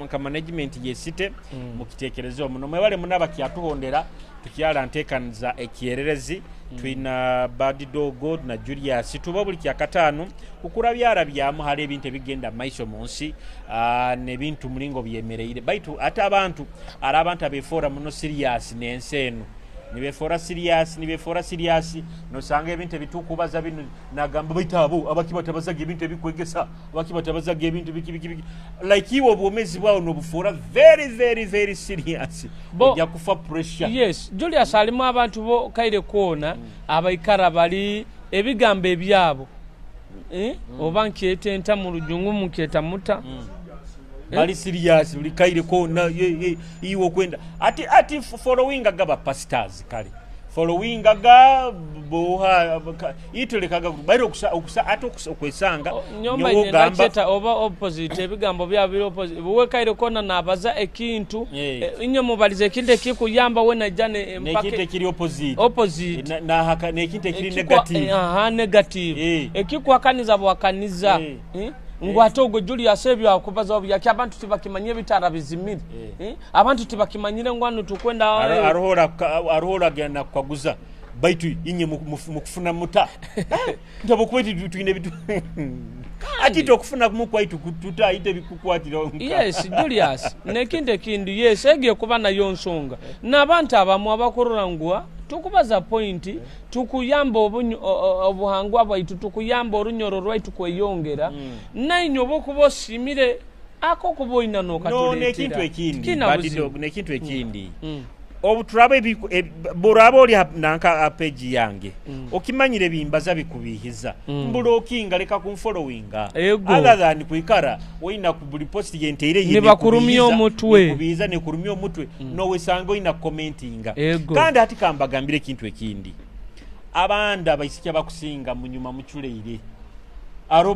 nka management ye city mukitekerezo muno mwebale munaba kyatuhondera tukyala ntekanza ekiererezi twina Bad Dogo na Julius tuba buli kyakatano kukura byara byamu hali ebintu ebigenda maiso munsi ne bintu mulingo byemereire baitu ate abantu abefora muno serious nenseno nibefora serious no sanga ebintu ebitukubaza bino nagamba baitabo abakibatabazaga ebintu ebikwegesa abakibatabazaga ebintu biki like iwo bwomezi bwao no bufora very serious ya kufa pressure. Yes, Julius alimu abantu bo kaire kuona abaikara bali ebigambo ebyabo obanki etenta mu rujungu muketa muta bali serious buli kaire ko na iwo kwenda ati following agaba pastors kale following aga boha itulekaga bayiro okusa kwesanga nyomba nyeta oba opposite ebigambo byabiro opposite buwe kaire kona nabaza ekintu inyo mubalize kinde kikuyamba wena jane mpaka nekinte kiri opposite na haka nekinte kiri negative negative ekikwakaniza bwakaniza ngwatogo Julius ebyo akubaza obyaki abantu tibakimanye bitara bizimire abantu tibakimanyire ngwanu tukwenda arohora genda kwaguza baitu inye mukufuna muta ndabo kweti tuine bitu ati tokufuna kumukwaito kututa ite bikukwatira yes Julius nekinde kindi yes ege kubana yonsonga nabantu abamu abakororangwa tukubaza point tukuyamba obuhangwa bwaitu tukuyamba orunyoro rwaitu kweyongera nainyo bokubo simire ako kuboina no katuletira no nekintu ekindi Bad Dogo nekintu ekindi obuturabe borabo oli nanka page yange okimanyire bimbaza bikubihiza mbulokinga leka kumfollowinga agadani kuikara oina kubuli post yenteire yine bakurumyo omutwe kubiza ne kurumyo omutwe no wesango ina commentinga kandi ati kambagambire kintu ekindi abanda bayisikya bakusinga munyuma muchuleire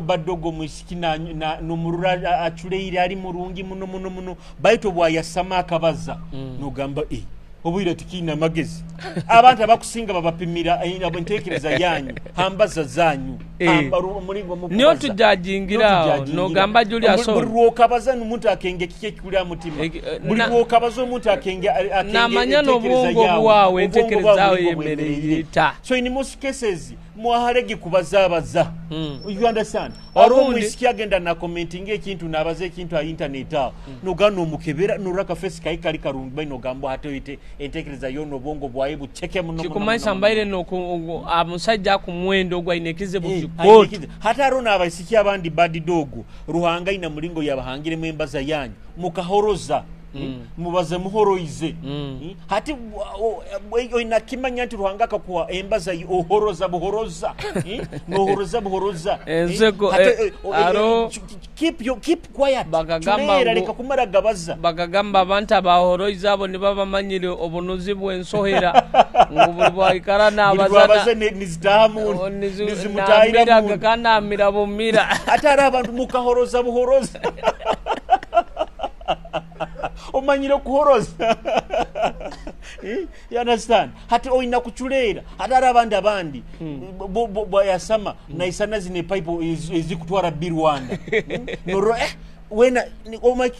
Bad Dogo musikina numurura achuleire ali murungi muno baito bwa yasama akabaza nugamba obwira tikina magezi abantu abakusinga babapimira abentekereza yanyu hambaza zanyu ambaru mulingo mu niyo tujajingira no gamba Julius buri kabaza n'umuntu akenge kike kuri amutima buri kabaza umuntu akenge namanya no bongo bwawe entekereza yemereyita so in most cases muharege kubazabaza you understand aro muisiki agenda na commenting ekintu nabaze ekintu a internet no gano mukebera no raka face kai kali karungi bino gambo hatoyite entekereza yono bongo bwaye bucheke muno kikumaisa mbaire no amusajja ku mwendo gwa inekize bukikoti hata rona abasiki abandi Bad Dogo ruhanga ina mulingo yabahangire mwembaza yanyu mukahoroza mubaze muhoroize hati oina kimanya nti ruhangaka kwa embaza ohoroza buhoroza no buhoroza aro keep quiet bagagamba leka kumara gabaza bagagamba abantu abahoroiza abo ni baba manyire obunuzi bwensohera ngubuli bwa ikara nabazana nizitamu nizimutaira gakana amira bomira atara abantu mukahoroza buhoroza omanyiro kuhoroza you understand hati oina kuchulera hatara abandi bo yasama na isana zine pipe ezikutwara Rwanda noro wena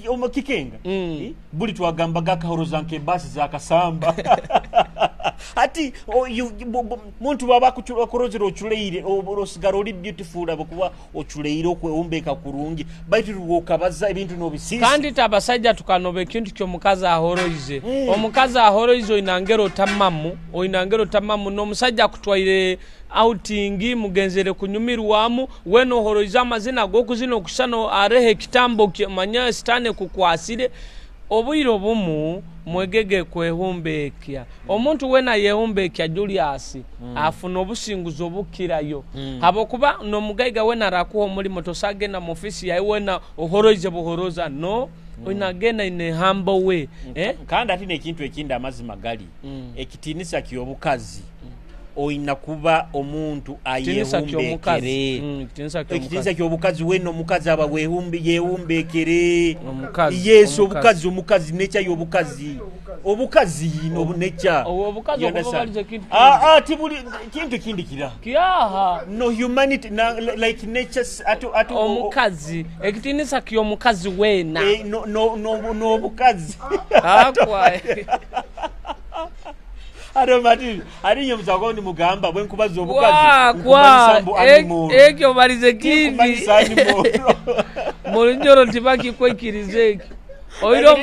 omakikenga buli twagamba gakahoroza nke basi zakasamba ati muntu baba kukurozero ochuleire osigara oli beautiful abakuba ochuleire okweumbeka kurungi baitu ruwokabaza ebintu nobisisi kandi tabasajja tukanoba ekintu ky'omukazi ahoroize omukazi ahoroize inangero tamamu n'omusajja kutwaire outing mugenzere kunyumirwamu weno horoiza amazina g'okuzina okushano arehe kitambo manya sitane kukwasire obwiro bumu mwegege kwehumbekya omuntu wena yehumbekya Julius afuna obusinguzo bukirayo habokuba no mugaiga wena rakuho muri motosage na office yawe wena ohoroize buhoroza no oinagena ine humble way kandi ati nekintu ekindi amazima gali ekitinisa kyobukazi oina kuba omuntu ayehumbekere ekitinisa kyobukazi weno omukazi aba yehumbekere yesu omukazi necha yobukazi obukazi nobunecha obukazi okubalize kintu tibuli kintu kindi kira kiaha no humanity like nature atu omukazi ekitinisa kyomukazi wena no obukazi akwa Mati, arinyo mzagoni mugamba bwenkubaza obukazi ekyo balize kindi mulunjoro tibaki kwekirizeki oiro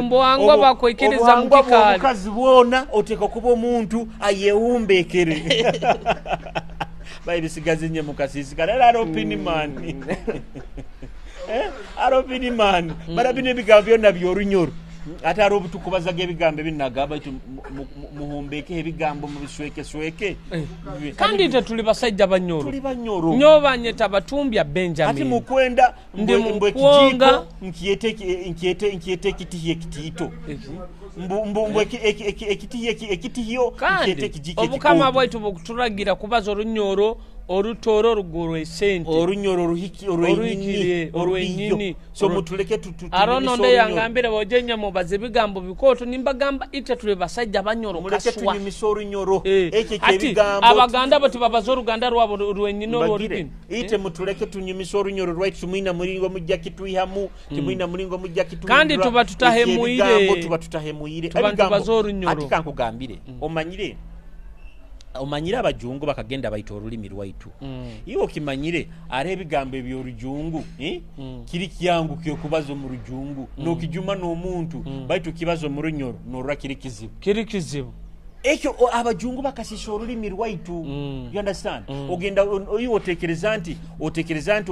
mboangwa bakwekiriza mukikali obukazi bwona oteka kuba omuntu ayehumbekere bayibisigaze nye mukasisi kana aropinimani aropinimani barabine bigambyo nabyo runyoro ati ari obutukubaza gebigambo binagaba iti muhumbeke ebigambo mu bisweke kandi tuli basajja banyoro nyobanye tabatumbya Benjamin ati mukwenda mbwe kijiko nkiyete kitiye kitito mbwe ekitiyo nkiyete kijiko obukama bwaitu bukuturagira kubaza orunyoro orutoro ruguru esente orunyoro ruhiki orwenyini so mutuleke arono nde yangambire bojenya mubaze bigambo bikoto nimbagamba ite tule basajja banyoro kaswa muleke tunyimisoru nyoro ebigambo abaganda bati babazo ruganda rwabo rwenyini orwini ite mutuleke tunyimisoru nyoro right tumina mulingo mujja kitwihamu tumina mulingo mujja kitwihamu kandi tuba tutahemuire ebigambo ati kankugambire omanyire abajungu bakagenda bayita olulimi lwaitu iyo okimanyire ari ebigambo by'orujungu kiri kyangu kyokubaza mu rujungu nokijuma n'omuntu baitu kibazo mu runyoro norwa kiri kizibu ekyo abajungu bakasisha olulimi lwaitu you understand ogenda oyo otekereza nti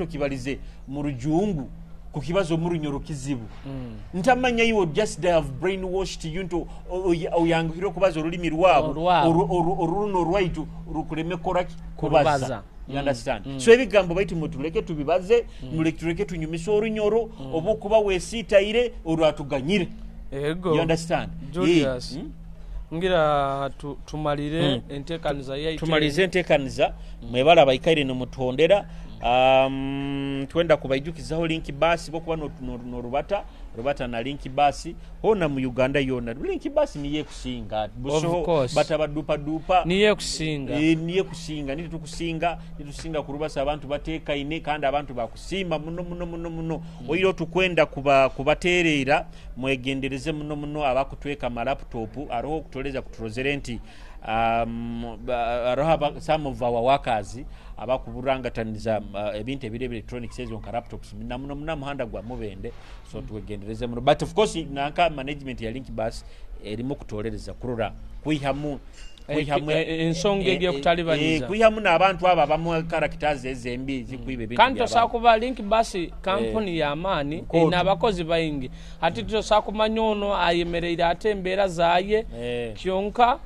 okibalize mu rujungu kukibazo mu runyoro kizibu ntamanya you just they have brainwashed you into oyanguhiro kubaza olulimi rwabo oruno rwaitu rukuleme koraki kubaza you understand so ebigambo baiti mutuleke tubibaze muleke tunyumisa orunyoro obukuba wesitaire olwatuganyire ego you understand Julius ngira tumalire entekaniza mwebala bayikaire no mutondera twenda kubaijukizaho link basi bokuba no rubata na link basi hona mu Uganda yona link basi niye kusinga busho batabadupa niye kusinga nitukusinga kurubasa abantu bateka ine kandi abantu bakusimba muno oyiro tukwenda kubaterera mwegendereze muno abakutweka ma laptop aroho kutoleza kutrozerenti aroha some of our workers abakuburangataniza ebintu ebire electronics ezo nka laptops muno muhanda gwa mubende so tuwegendereze muno but of course nanka management ya link bus erimo kutolereza kurura kwihamu ensonga egiye kutalibaniza kwihamu n'abantu aba bamu characters ezembi zikwibe bintu kanto sakuba link bus company ya amani n'abakozi bayingi ati tusakumanya ono ayemereira atembera zaye kyonka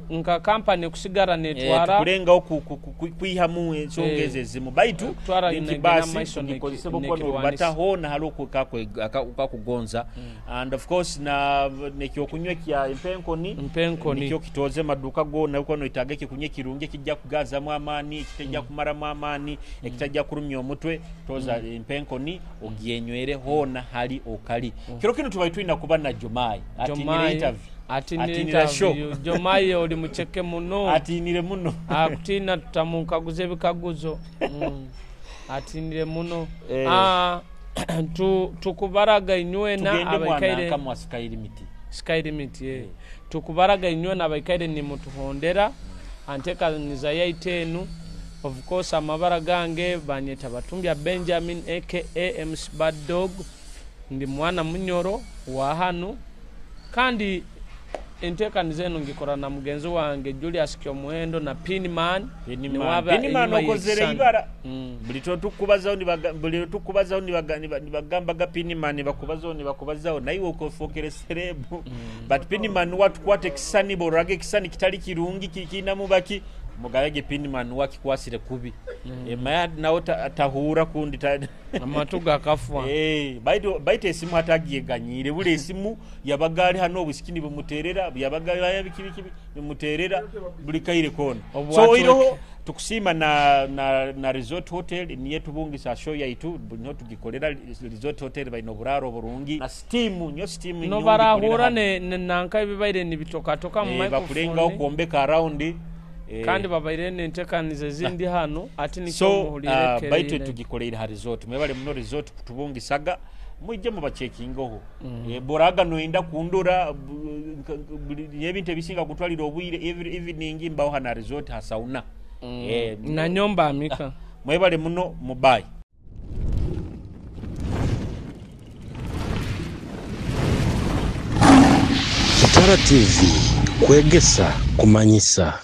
nka company kusigara netwara kulenga kwihamu ensonga ezimu baitu link bus nikozesebo kwa bataho na halo kukakugonza and of course na nekyokunywe kya empenkoni nikyo kitoze maduka gona uko no itageke kunye kirunge kijja kugaza mu amani kitajja kumara mu amani ekitajja kurumya omutwe toza empenkoni ogiyenywere hona hali okali kiro kino tubaitwina kuba na Jomai atinire interview Jomai oli mucheke muno atinire muno akutina tutamunkaguze bikaguzo atinire muno tukubaraga inywena abakaire kama wasikairi miti sky limit tukubaraga nnyo n'abaikaire nimutuhondera antekaniza yaitenu of course amabara gange banyeta Batumbya Benjamin aka MC Bad Dog ndi mwana munyoro wa hano kandi entekaniza eno ngikora na mugenzi wange Julius Kyomuhendo na Pinman okozere ibara buli tukubazaho nibagambaga Pinman bakubazaho nayiwe okofokere serebu but Pinman watukwate kisani borage kisani kitali kirungi kikina mubaki mugayage Pinman wakikwasire kubi emaya nawo tahura kundi amatuga akafwa baite esimu hatagiye ganyire bule esimu yabagali hano obusikini bumuterera yabagali yabikibikibi bumuterera buli kaire kono so iro tukusima na Resort Hotel niye tubungisa show yaitu no tugikolera Resort Hotel baino buraro burungi na steam no barahura ne nanka bibaire ni bitoka toka mu microphone bakulenga okuombeka around kandi babairene entekanize zindi hano ati niko muhulire so baite tugikolera ha resort mwebale muno resort kutubungisaga mujje mu bachekingoho boraga noenda kundura yebinte bisinga kutwalira obwire evening mbaho hana resort ha sauna na nyomba amika mwebale muno mubai Kitara TV kwegesa kumanyisa.